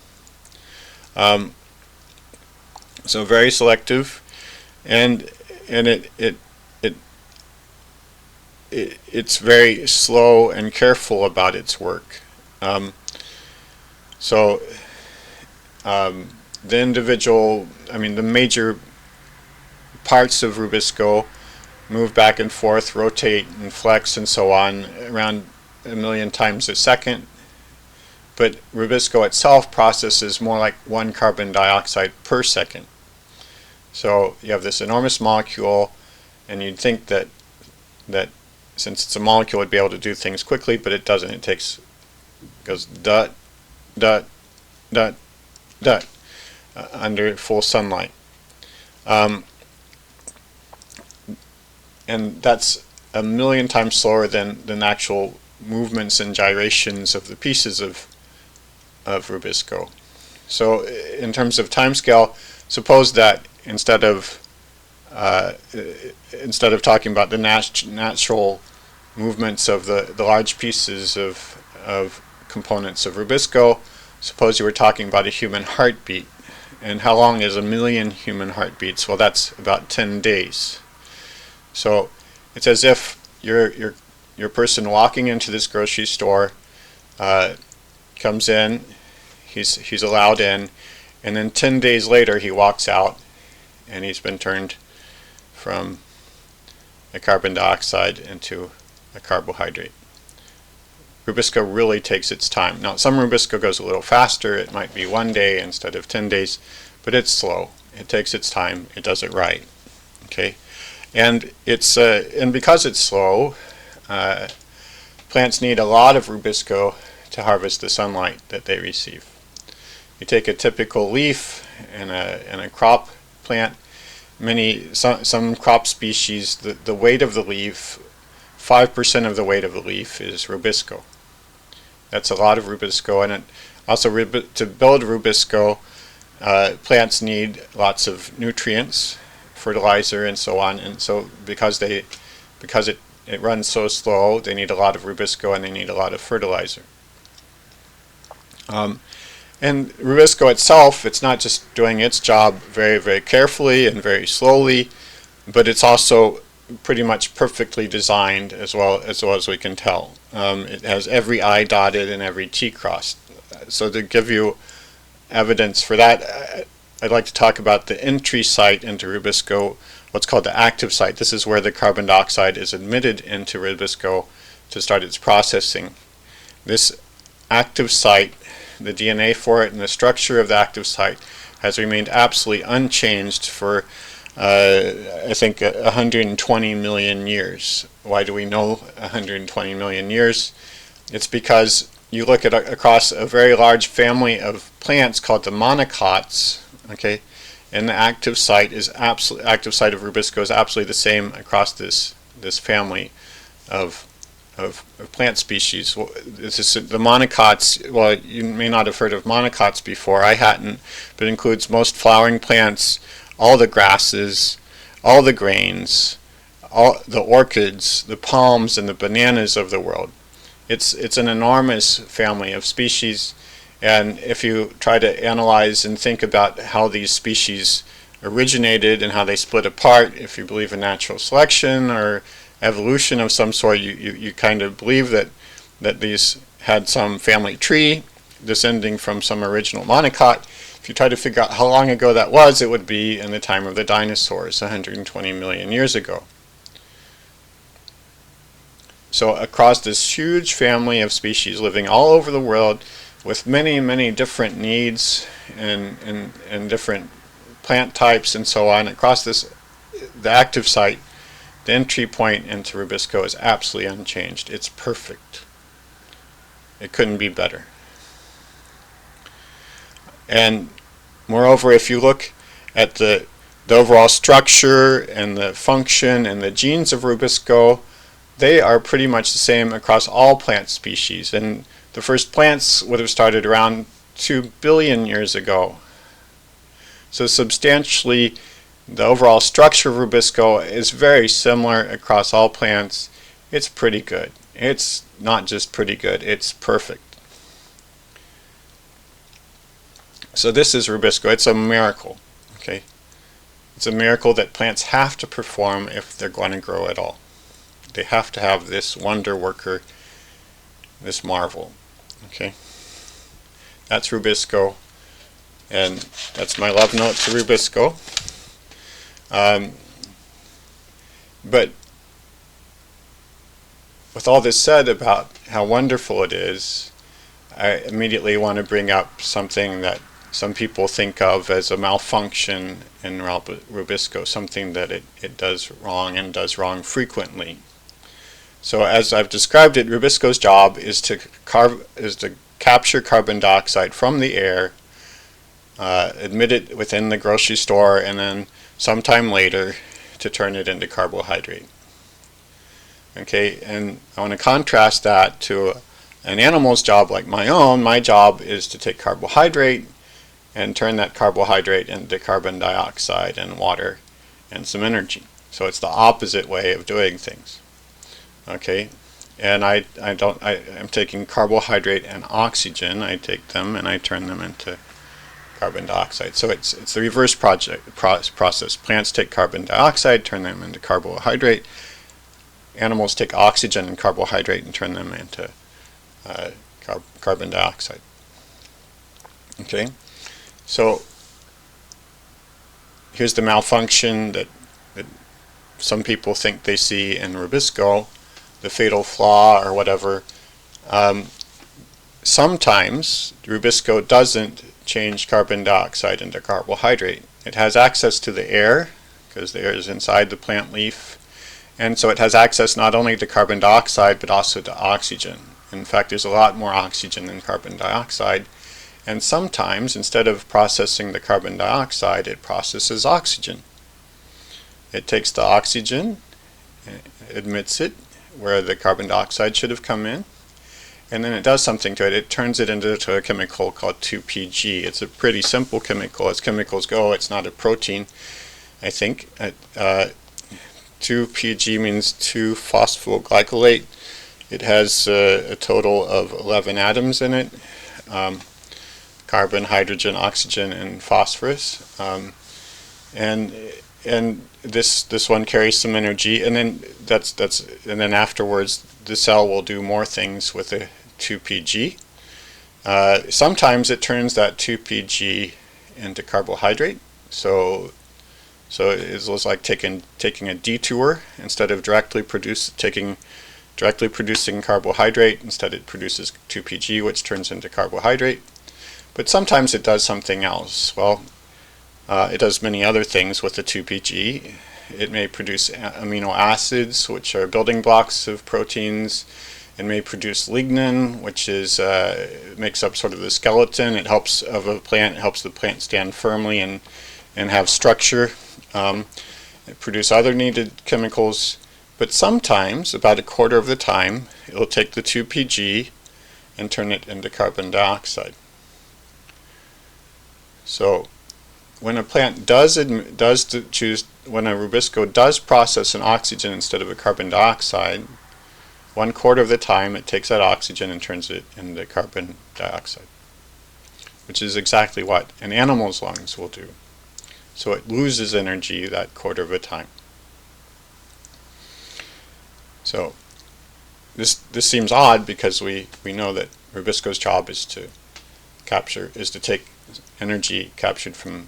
So very selective, and it's very slow and careful about its work. The individual, the major parts of Rubisco move back and forth, rotate and flex and so on around 1,000,000 times a second. But Rubisco itself processes more like 1 carbon dioxide per second. So you have this enormous molecule, and you'd think that since it's a molecule, it'd be able to do things quickly, but it doesn't. It goes dot, dot, dot, dot, under full sunlight. And that's 1,000,000 times slower than actual movements and gyrations of the pieces of Rubisco. So in terms of timescale, suppose that instead of talking about the natural movements of the large pieces of components of Rubisco, suppose you were talking about a human heartbeat. And how long is 1,000,000 human heartbeats? Well, that's about 10 days. So it's as if your person walking into this grocery store comes in, he's allowed in, and then 10 days later he walks out, and he's been turned from a carbon dioxide into a carbohydrate. Rubisco really takes its time. Now, some Rubisco goes a little faster. It might be 1 day instead of 10 days, but it's slow. It takes its time. It does it right. Okay, and because it's slow, plants need a lot of Rubisco to harvest the sunlight that they receive. You take a typical leaf in a crop plant. Some crop species, the weight of the leaf, 5% of the weight of the leaf is Rubisco. That's a lot of Rubisco, and to build Rubisco, plants need lots of nutrients, fertilizer, and so on. And so because it runs so slow, they need a lot of Rubisco and they need a lot of fertilizer. And rubisco itself, it's not just doing its job very, very carefully and very slowly, but it's also pretty much perfectly designed as well as we can tell. It has every I dotted and every T crossed. So to give you evidence for that, I'd like to talk about the entry site into rubisco, what's called the active site. This is where the carbon dioxide is admitted into rubisco to start its processing. This active site, the DNA for it and the structure of the active site has remained absolutely unchanged for I think 120 million years. Why do we know 120 million years? It's because you look at across a very large family of plants called the monocots, okay, and the active site of rubisco is absolutely the same across this family of plant species. The monocots, well, you may not have heard of monocots before, I hadn't, but it includes most flowering plants, all the grasses, all the grains, all the orchids, the palms, and the bananas of the world. It's an enormous family of species, and if you try to analyze and think about how these species originated and how they split apart, if you believe in natural selection or evolution of some sort, you kind of believe that these had some family tree descending from some original monocot. If you try to figure out how long ago that was, it would be in the time of the dinosaurs, 120 million years ago. So across this huge family of species living all over the world with many, many different needs and different plant types and so on, across the active site, the entry point into rubisco is absolutely unchanged. It's perfect. It couldn't be better. And moreover, if you look at the overall structure and the function and the genes of rubisco, they are pretty much the same across all plant species. And the first plants would have started around 2 billion years ago. So substantially, the overall structure of rubisco is very similar across all plants. It's pretty good. It's not just pretty good, it's perfect. So this is rubisco. It's a miracle. Okay, it's a miracle that plants have to perform if they're going to grow at all. They have to have this wonder worker, this marvel. Okay, that's rubisco, and that's my love note to rubisco. But with all this said about how wonderful it is, I immediately want to bring up something that some people think of as a malfunction in rubisco, something that it does wrong and does wrong frequently. So as I've described it, rubisco's job is to capture carbon dioxide from the air, admit it within the grocery store, and then sometime later to turn it into carbohydrate. Okay, and I want to contrast that to an animal's job like my own. My job is to take carbohydrate and turn that carbohydrate into carbon dioxide and water and some energy. So it's the opposite way of doing things. Okay, and I'm taking carbohydrate and oxygen. I take them and I turn them into carbon dioxide. So it's the reverse process. Plants take carbon dioxide, turn them into carbohydrate. Animals take oxygen and carbohydrate and turn them into carbon dioxide. Okay, so here's the malfunction that some people think they see in rubisco, the fatal flaw or whatever. Sometimes rubisco doesn't change carbon dioxide into carbohydrate. It has access to the air because the air is inside the plant leaf, and so it has access not only to carbon dioxide but also to oxygen. In fact, there's a lot more oxygen than carbon dioxide, and sometimes instead of processing the carbon dioxide, it processes oxygen. It takes the oxygen, admits it where the carbon dioxide should have come in, and then it does something to it. It turns it into a chemical called 2-PG. It's a pretty simple chemical as chemicals go. It's not a protein, I think. 2-PG means 2-phosphoglycolate. It has a total of 11 atoms in it. carbon, hydrogen, oxygen, and phosphorus. And this one carries some energy, and then and then afterwards the cell will do more things with the 2PG. Sometimes it turns that 2PG into carbohydrate. So it was like taking a detour. Instead of directly producing carbohydrate, instead it produces 2PG, which turns into carbohydrate. But sometimes it does something else. Well, it does many other things with the 2PG. It may produce amino acids, which are building blocks of proteins. It may produce lignin, which is makes up sort of the skeleton. It helps of a plant. It helps the plant stand firmly and have structure. It produces other needed chemicals. But sometimes, about a quarter of the time, it will take the 2PG and turn it into carbon dioxide. So when a plant when a rubisco does process an oxygen instead of a carbon dioxide, 1/4 of the time it takes that oxygen and turns it into carbon dioxide, which is exactly what an animal's lungs will do. So it loses energy that quarter of the time. So this seems odd because we know that rubisco's job is to take energy captured from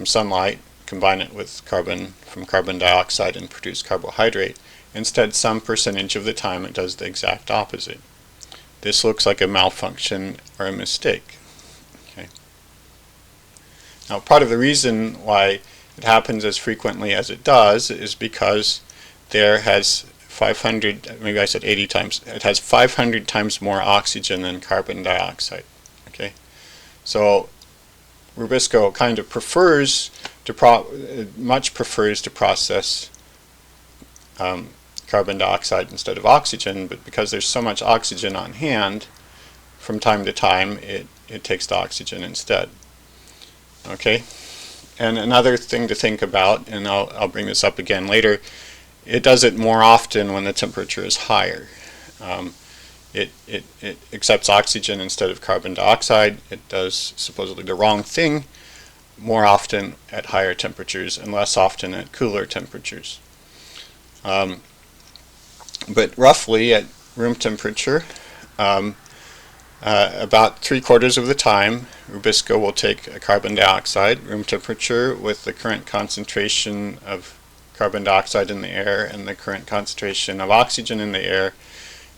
sunlight, combine it with carbon from carbon dioxide, and produce carbohydrate. Instead, some percentage of the time it does the exact opposite. This looks like a malfunction or a mistake. Okay. Now, part of the reason why it happens as frequently as it does is because there has 500, maybe I said 80 times, it has 500 times more oxygen than carbon dioxide. Okay. So rubisco kind of much prefers to process carbon dioxide instead of oxygen, but because there's so much oxygen on hand, from time to time it takes the oxygen instead. Okay, and another thing to think about, and I'll bring this up again later, it does it more often when the temperature is higher. It accepts oxygen instead of carbon dioxide. It does supposedly the wrong thing more often at higher temperatures and less often at cooler temperatures. But roughly at room temperature, about 3/4 of the time, rubisco will take a carbon dioxide, room temperature, with the current concentration of carbon dioxide in the air and the current concentration of oxygen in the air.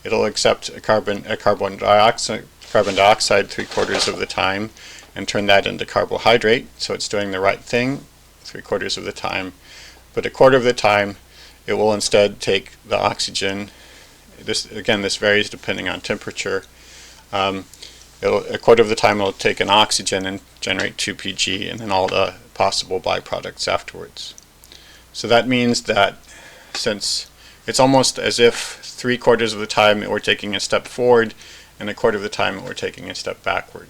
It'll accept a carbon dioxide 3/4 of the time and turn that into carbohydrate. So it's doing the right thing 3/4 of the time. But a quarter of the time, it will instead take the oxygen. This varies depending on temperature. A quarter of the time, it'll take an oxygen and generate 2PG, and then all the possible byproducts afterwards. So that means that since it's almost as if 3/4 of the time we're taking a step forward, and a quarter of the time we're taking a step backward.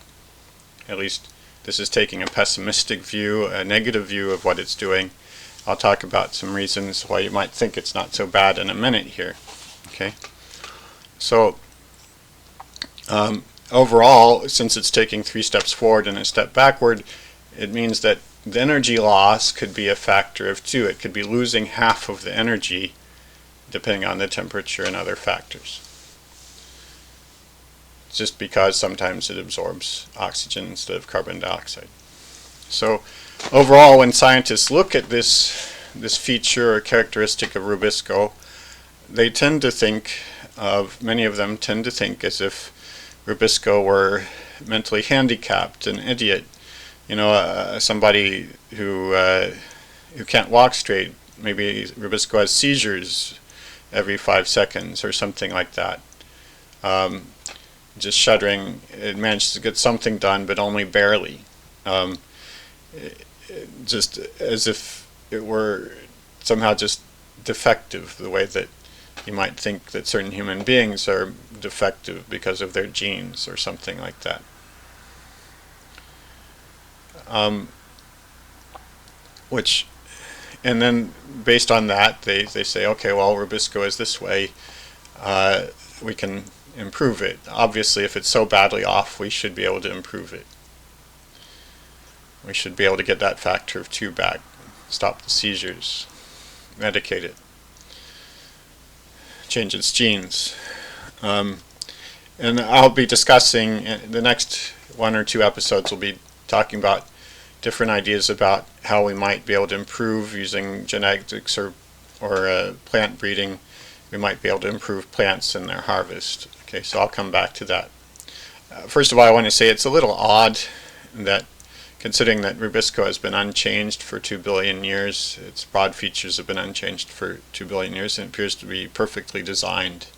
At least this is taking a pessimistic view, a negative view of what it's doing. I'll talk about some reasons why you might think it's not so bad in a minute here. Okay, so overall, since it's taking 3 steps forward and a step backward, it means that the energy loss could be a factor of 2. It could be losing half of the energy depending on the temperature and other factors. Just because sometimes it absorbs oxygen instead of carbon dioxide. So overall, when scientists look at this feature or characteristic of rubisco, they tend to think many of them tend to think as if rubisco were mentally handicapped, an idiot, somebody who can't walk straight. Maybe rubisco has seizures every 5 seconds or something like that. Just shuddering, it manages to get something done, but only barely. Just as if it were somehow just defective, the way that you might think that certain human beings are defective because of their genes or something like that. And then based on that, they say, okay, well, rubisco is this way. We can improve it. Obviously, if it's so badly off, we should be able to improve it. We should be able to get that factor of 2 back, stop the seizures, medicate it, change its genes. And I'll be discussing, the next 1 or 2 episodes will be talking about different ideas about how we might be able to improve using genetics or plant breeding. We might be able to improve plants in their harvest. Okay, so I'll come back to that. First of all, I want to say it's a little odd that, considering that rubisco has been unchanged for 2 billion years, its broad features have been unchanged for 2 billion years, and it appears to be perfectly designed.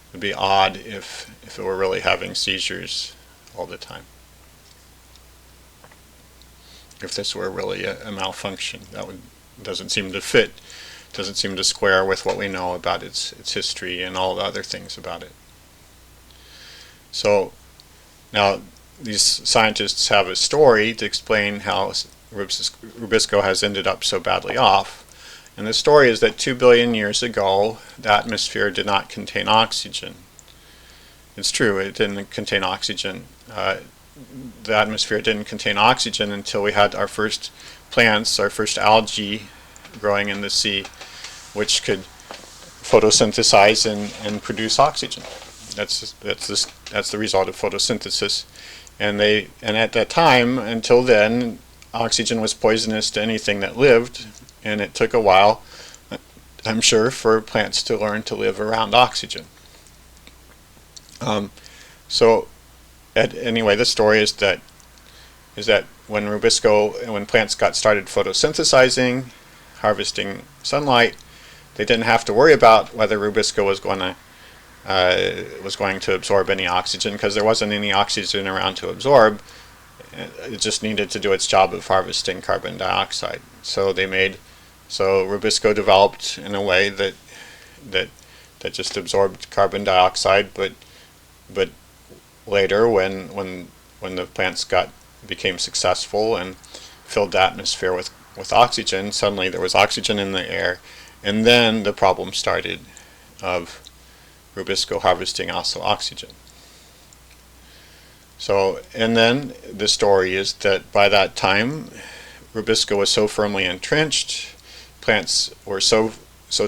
It would be odd if it were really having seizures all the time. If this were really a malfunction, doesn't seem to fit, doesn't seem to square with what we know about its history and all the other things about it. So now these scientists have a story to explain how rubisco has ended up so badly off. And the story is that 2 billion years ago, the atmosphere did not contain oxygen. It's true, it didn't contain oxygen. The atmosphere didn't contain oxygen until we had our first plants, our first algae growing in the sea, which could photosynthesize and produce oxygen. That's the result of photosynthesis. And at that time, until then, oxygen was poisonous to anything that lived, and it took a while, I'm sure, for plants to learn to live around oxygen. Anyway, the story is that when plants got started photosynthesizing, harvesting sunlight, they didn't have to worry about whether rubisco was going to absorb any oxygen, because there wasn't any oxygen around to absorb. It just needed to do its job of harvesting carbon dioxide. So rubisco developed in a way that just absorbed carbon dioxide, but later, when the plants became successful and filled the atmosphere with oxygen, suddenly there was oxygen in the air, and then the problem started of rubisco harvesting also oxygen. So, and then the story is that by that time, rubisco was so firmly entrenched, plants were so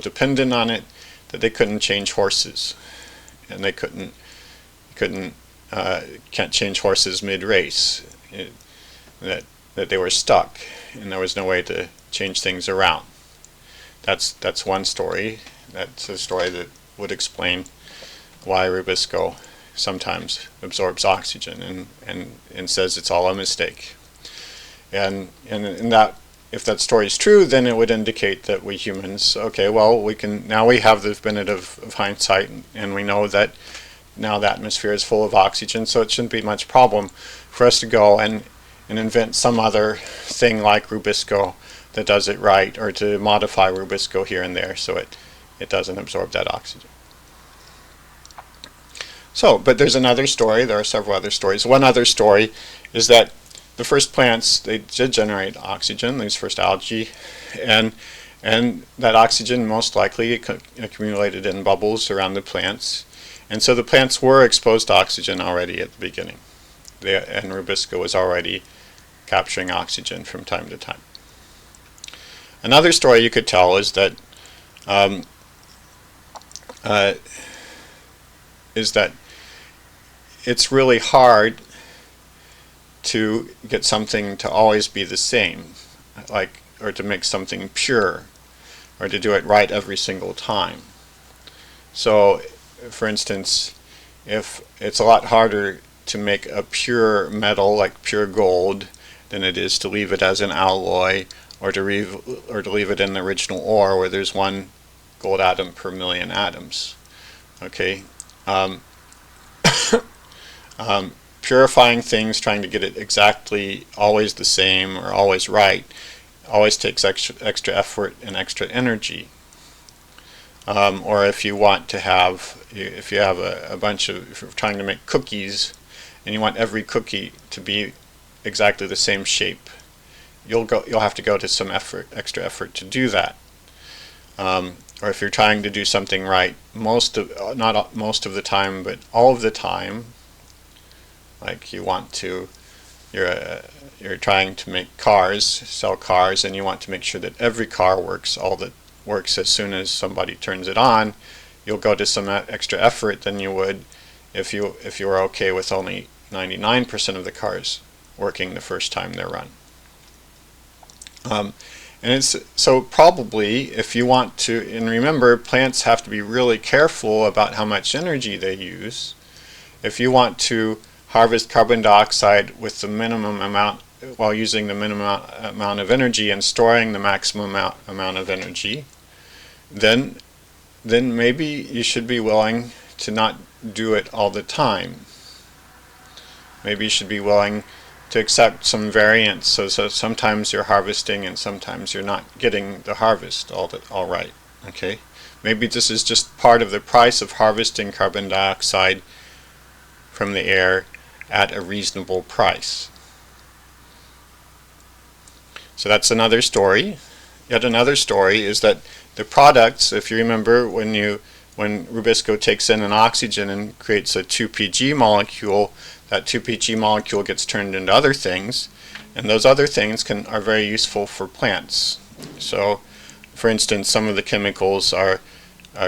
dependent on it that they couldn't change horses, and they can't change horses mid-race. That they were stuck, and there was no way to change things around. That's one story. That's a story that would explain why rubisco sometimes absorbs oxygen and says it's all a mistake. And that, if that story is true, then it would indicate that we humans, okay, well, now we have the benefit of hindsight, and we know that now the atmosphere is full of oxygen, so it shouldn't be much problem for us to go and invent some other thing like rubisco that does it right, or to modify rubisco here and there so it doesn't absorb that oxygen. So, but there's another story. There are several other stories. One other story is that the first plants, they did generate oxygen, these first algae, and that oxygen most likely accumulated in bubbles around the plants. And so the plants were exposed to oxygen already at the beginning. And rubisco was already capturing oxygen from time to time. Another story you could tell is that it's really hard to get something to always be the same, or to make something pure, or to do it right every single time. So, for instance, if it's a lot harder to make a pure metal, like pure gold, than it is to leave it as an alloy, or to leave it in the original ore, where there's 1 gold atom per million atoms. Okay. Purifying things, trying to get it exactly always the same or always right, always takes extra effort and extra energy. Or if you want to have, if you have if you're trying to make cookies, and you want every cookie to be exactly the same shape, you'll have to go to some extra effort to do that. or if you're trying to do something right not most of the time, but all of the time, like you're trying to make cars, sell cars, and you want to make sure that every car works, all that works as soon as somebody turns it on, you'll go to some extra effort than you would if you were okay with only 99% of the cars working the first time they're run. And it's so probably if you want to, and remember, plants have to be really careful about how much energy they use. If you want to harvest carbon dioxide with the minimum amount, while using the minimum amount of energy and storing the maximum amount of energy, then maybe you should be willing to not do it all the time. Maybe you should be willing to accept some variance, so sometimes you're harvesting and sometimes you're not getting the harvest all right. Okay, maybe this is just part of the price of harvesting carbon dioxide from the air at a reasonable price. So that's another story. Yet another story is that the products, if you remember, when rubisco takes in an oxygen and creates a 2Pg molecule, that 2Pg molecule gets turned into other things, and those other things are very useful for plants. So, for instance, some of the chemicals are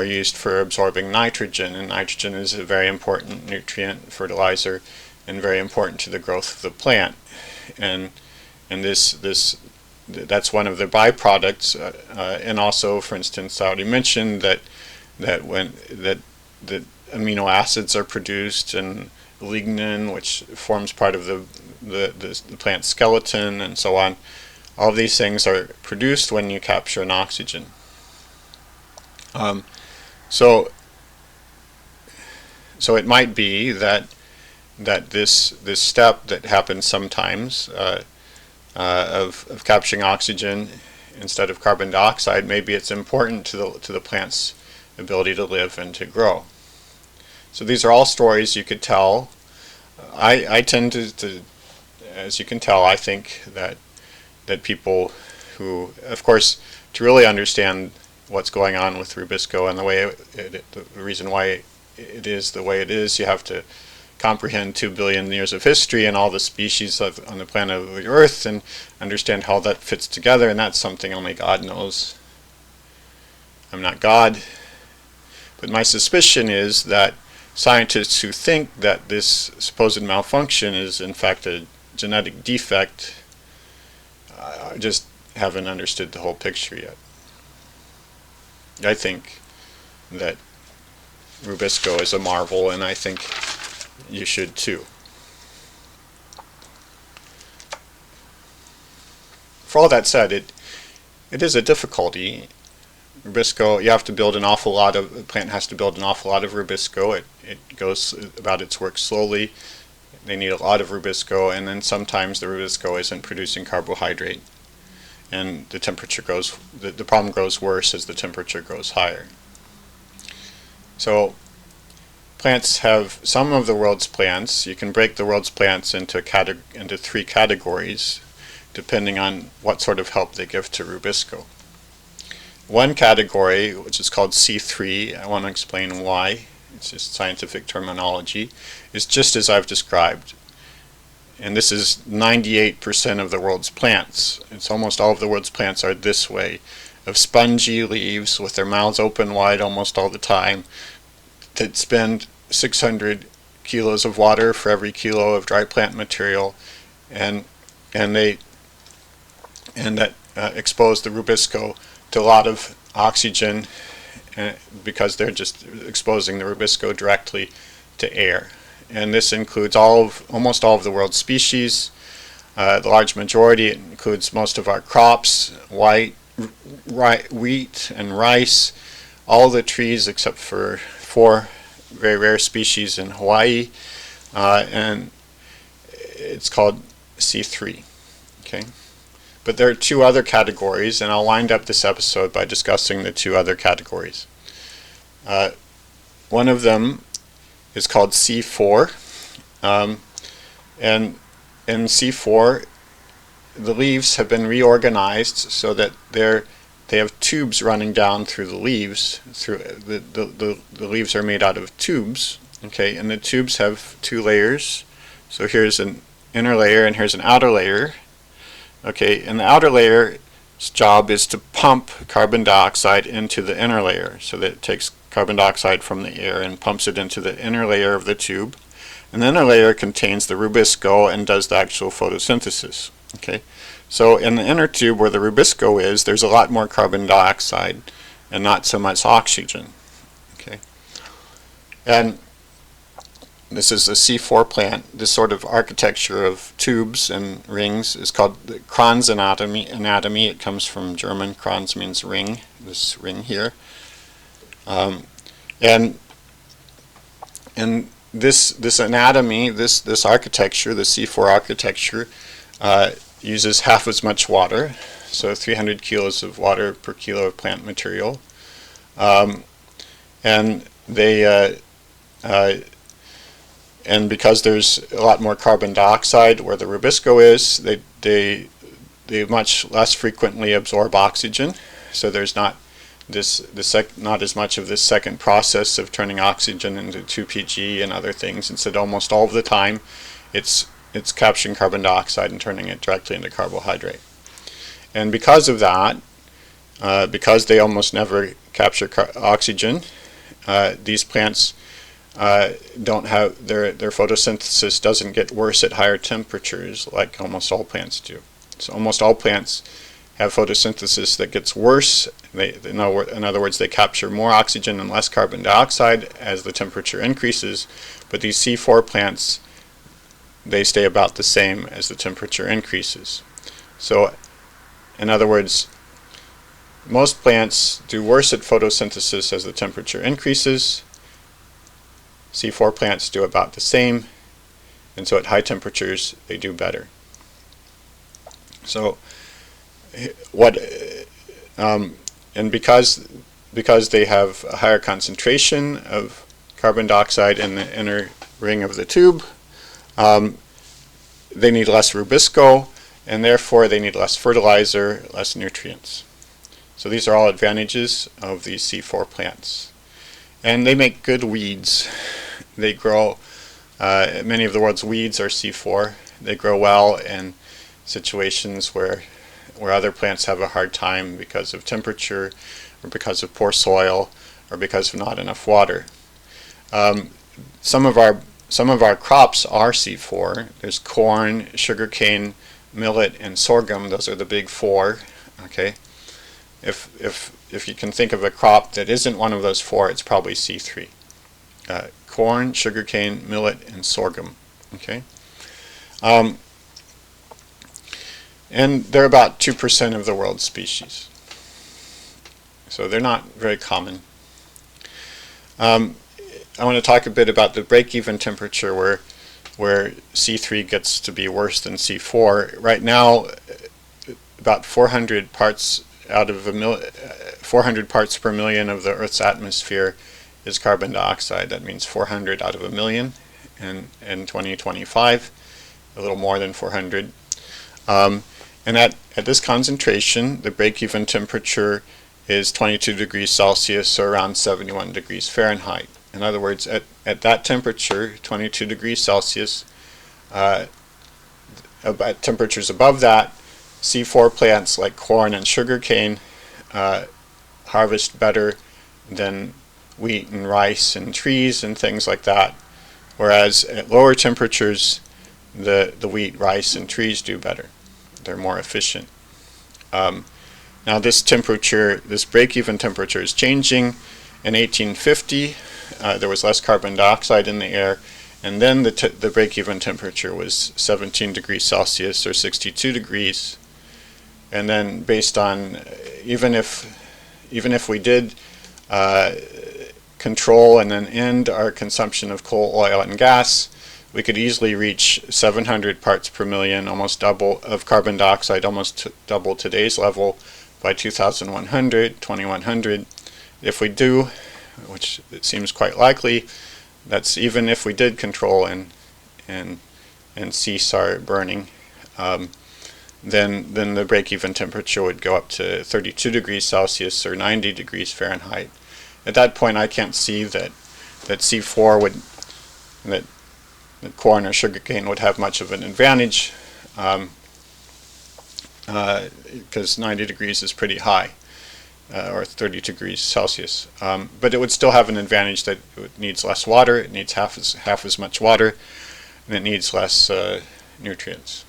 used for absorbing nitrogen, and nitrogen is a very important nutrient, fertilizer, and very important to the growth of the plant. And that's one of the byproducts. And also, for instance, I already mentioned that amino acids are produced, and lignin, which forms part of the plant skeleton, and so on. All of these things are produced when you capture an oxygen. So it might be that this step that happens sometimes of capturing oxygen instead of carbon dioxide, maybe it's important to the plant's ability to live and to grow. So these are all stories you could tell. I tend to, as you can tell, I think that people who, of course, to really understand what's going on with rubisco and the reason why it is the way it is, you have to comprehend 2 billion years of history and all the species on the planet of the Earth, and understand how that fits together, and that's something only God knows. I'm not God, but my suspicion is that scientists who think that this supposed malfunction is in fact a genetic defect just haven't understood the whole picture yet. I think that rubisco is a marvel, and I think you should too. For all that said, it is a difficulty. Rubisco, you have to build an awful lot of, the plant has to build an awful lot of rubisco. It goes about its work slowly. They need a lot of rubisco, and then sometimes the rubisco isn't producing carbohydrate, and the temperature goes, the problem grows worse as the temperature goes higher. So plants have, some of the world's plants, you can break the world's plants into 3 categories depending on what sort of help they give to rubisco. One category, which is called C3, I want to explain why, it's just scientific terminology, is just as I've described. And this is 98% of the world's plants. It's almost all of the world's plants are this way, of spongy leaves with their mouths open wide almost all the time, that spend 600 kilos of water for every kilo of dry plant material, and that expose the rubisco to a lot of oxygen, because they're just exposing the rubisco directly to air. And this includes almost all of the world's species. The large majority, it includes most of our crops, wheat and rice, all the trees except for 4 very rare species in Hawaii, and it's called C3. Okay, but there are 2 other categories, and I'll wind up this episode by discussing the 2 other categories. One of them is called C4, and in C4 the leaves have been reorganized so that they're they have tubes running down through the leaves. Through the leaves are made out of tubes, okay, and the tubes have two layers. So here's an inner layer and here's an outer layer, okay, and the outer layer's job is to pump carbon dioxide into the inner layer, so that it takes carbon dioxide from the air and pumps it into the inner layer of the tube. And the inner layer contains the rubisco and does the actual photosynthesis, okay. So in the inner tube where the rubisco is, there's a lot more carbon dioxide and not so much oxygen. Okay. And this is a C4 plant. This sort of architecture of tubes and rings is called the Kranz anatomy. It comes from German. Kranz means ring, this ring here. And this anatomy, this architecture, the C4 architecture, uses half as much water, so 300 kilos of water per kilo of plant material, and and because there's a lot more carbon dioxide where the rubisco is, they much less frequently absorb oxygen, so there's not not as much of this second process of turning oxygen into 2Pg and other things. Instead, almost all of the time, it's capturing carbon dioxide and turning it directly into carbohydrate. And because of that, because they almost never capture oxygen, these plants don't have their photosynthesis doesn't get worse at higher temperatures like almost all plants do. So almost all plants have photosynthesis that gets worse. In other words, they capture more oxygen and less carbon dioxide as the temperature increases, but these C4 plants, they stay about the same as the temperature increases. So, in other words, most plants do worse at photosynthesis as the temperature increases. C4 plants do about the same, and so at high temperatures they do better. So, and because they have a higher concentration of carbon dioxide in the inner ring of the tube, they need less rubisco, and therefore they need less fertilizer, less nutrients. So these are all advantages of these C4 plants. And they make good weeds. They grow, many of the world's weeds are C4. They grow well in situations where other plants have a hard time because of temperature, or because of poor soil, or because of not enough water. Some of our crops are C4. There's corn, sugarcane, millet, and sorghum. Those are the big four. Okay. If you can think of a crop that isn't one of those four, it's probably C3. Corn, sugarcane, millet, and sorghum. Okay. And they're about 2% of the world's species. So they're not very common. I want to talk a bit about the break-even temperature where C3 gets to be worse than C4. Right now, about 400 parts out of 400 parts per million of the Earth's atmosphere is carbon dioxide. That means 400 out of a million, and in 2025, a little more than 400. And at this concentration, the break-even temperature is 22 degrees Celsius, or around 71 degrees Fahrenheit. In other words, at that temperature, 22 degrees Celsius, at temperatures above that, C4 plants like corn and sugarcane harvest better than wheat and rice and trees and things like that. Whereas at lower temperatures, the wheat, rice, and trees do better. They're more efficient. Now this temperature, this break-even temperature is changing. In 1850, there was less carbon dioxide in the air, and then the break-even temperature was 17 degrees Celsius, or 62 degrees. And then based on, even if we did control and then end our consumption of coal, oil, and gas, we could easily reach 700 parts per million, almost double, of carbon dioxide, almost double today's level by 2100. If we do, which it seems quite likely, that's even if we did control and cease our burning. then the break-even temperature would go up to 32 degrees Celsius or 90 degrees Fahrenheit. At that point, I can't see that C4 would, that corn or sugarcane would have much of an advantage, because 90 degrees is pretty high, or 30 degrees Celsius. But it would still have an advantage that it needs less water, it needs half as much water, and it needs less nutrients.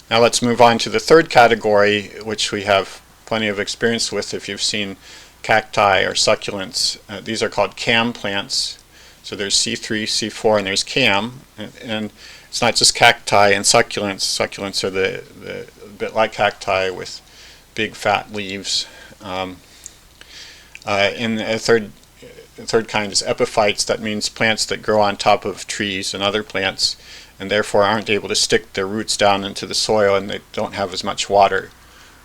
Now let's move on to the third category, which we have plenty of experience with if you've seen cacti or succulents. These are called cam plants. So there's C3, C4, and there's cam. And it's not just cacti and succulents. Succulents are a bit like cacti with big fat leaves. And the third kind is epiphytes. That means plants that grow on top of trees and other plants, and therefore aren't able to stick their roots down into the soil, and they don't have as much water.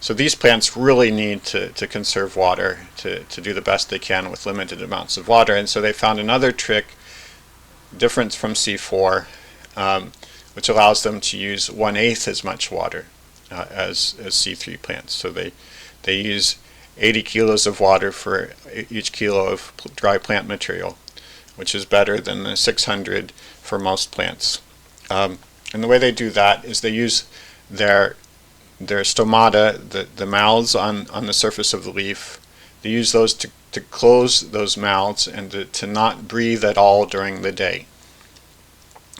So these plants really need to conserve water to do the best they can with limited amounts of water. And so they found another trick, different from C4, which allows them to use 1/8 as much water as C3 plants. So they use 80 kilos of water for each kilo of dry plant material, which is better than the 600 for most plants. And the way they do that is they use their stomata, the mouths on the surface of the leaf. They use those to close those mouths and to not breathe at all during the day.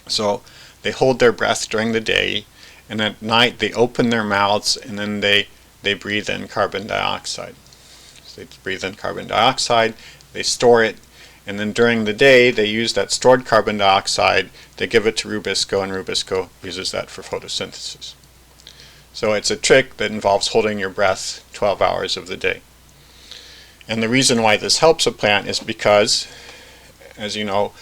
So they hold their breath during the day, and at night they open their mouths, and then they breathe in carbon dioxide. So they breathe in carbon dioxide, they store it, and then during the day they use that stored carbon dioxide, they give it to rubisco, and rubisco uses that for photosynthesis. So it's a trick that involves holding your breath 12 hours of the day. And the reason why this helps a plant is because, as you know,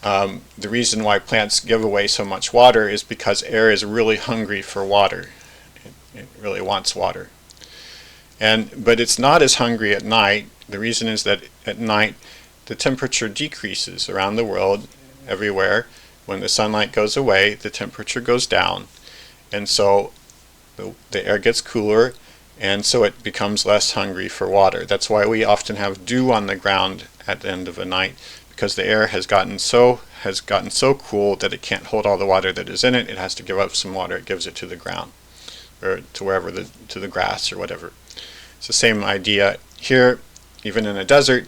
the reason why plants give away so much water is because air is really hungry for water. It really wants water. But it's not as hungry at night. The reason is that at night the temperature decreases around the world, everywhere. When the sunlight goes away, the temperature goes down. And so the air gets cooler, and so it becomes less hungry for water. That's why we often have dew on the ground at the end of a night, because the air has gotten so cool that it can't hold all the water that is in it. It has to give up some water. It gives it to the ground, or to wherever, to the grass or whatever. It's the same idea here. Even in a desert,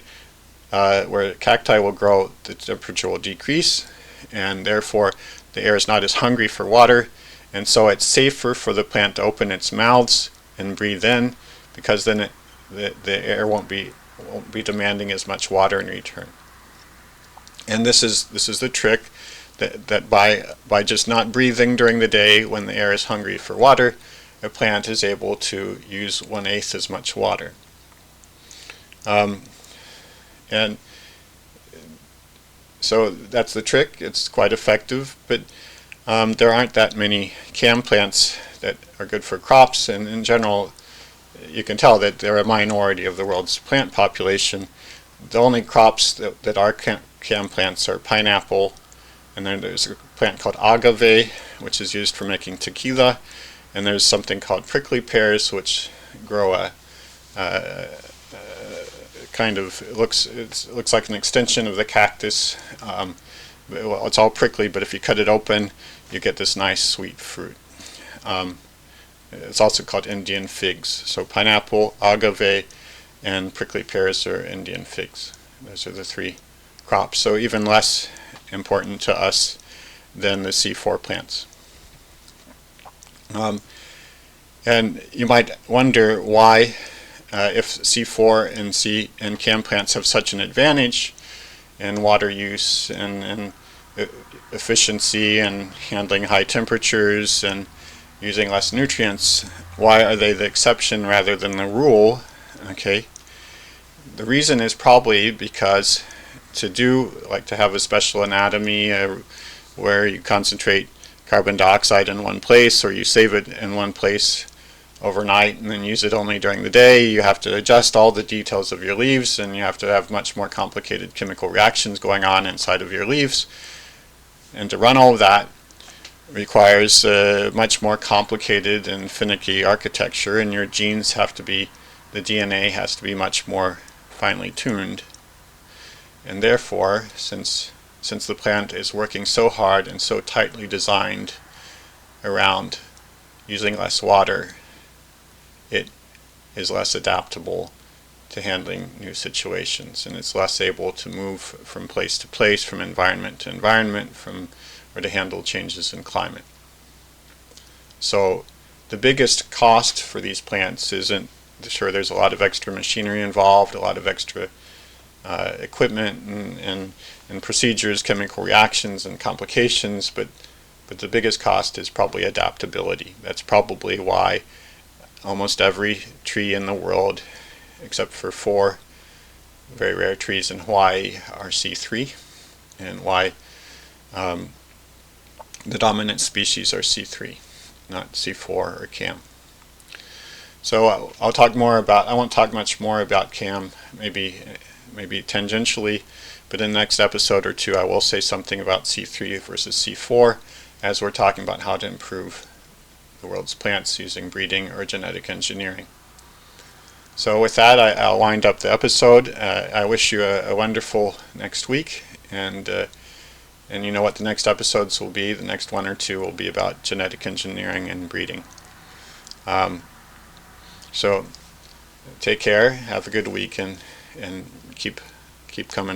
where cacti will grow, the temperature will decrease, and therefore the air is not as hungry for water, and so it's safer for the plant to open its mouths and breathe in, because then the air won't be demanding as much water in return. And this is the trick, that by just not breathing during the day when the air is hungry for water, a plant is able to use 1/8 as much water. And so that's the trick. It's quite effective, but there aren't that many cam plants that are good for crops, and in general you can tell that they're a minority of the world's plant population. The only crops that are cam plants are pineapple, and then there's a plant called agave, which is used for making tequila, and there's something called prickly pears, which grow a kind of, it looks like an extension of the cactus. Well, it's all prickly, but if you cut it open, you get this nice sweet fruit. It's also called Indian figs. So pineapple, agave, and prickly pears are Indian figs. Those are the three crops. So even less important to us than the C4 plants. And you might wonder why, if C4 and cam plants have such an advantage in water use and efficiency and handling high temperatures and using less nutrients, why are they the exception rather than the rule? Okay, the reason is probably because to have a special anatomy where you concentrate carbon dioxide in one place, or you save it in one place overnight and then use it only during the day, you have to adjust all the details of your leaves, and you have to have much more complicated chemical reactions going on inside of your leaves. And to run all of that, requires much more complicated and finicky architecture, and your genes have to be, the DNA has to be much more finely tuned. And therefore, since the plant is working so hard and so tightly designed around using less water, it is less adaptable to handling new situations, and it's less able to move from place to place, from environment to environment, or to handle changes in climate. So the biggest cost for these plants isn't, sure, there's a lot of extra machinery involved, a lot of extra equipment and procedures, chemical reactions and complications, but the biggest cost is probably adaptability. That's probably why almost every tree in the world, except for 4 very rare trees in Hawaii, are C3, and why the dominant species are C3, not C4 or CAM. So I'll talk more about, I won't talk much more about CAM, maybe tangentially, but in the next episode or 2 I will say something about C3 versus C4 as we're talking about how to improve the world's plants using breeding or genetic engineering. So with that, I'll wind up the episode. I wish you a wonderful next week, and you know what the next episodes will be. The next 1 or 2 will be about genetic engineering and breeding. So take care, have a good week, and keep coming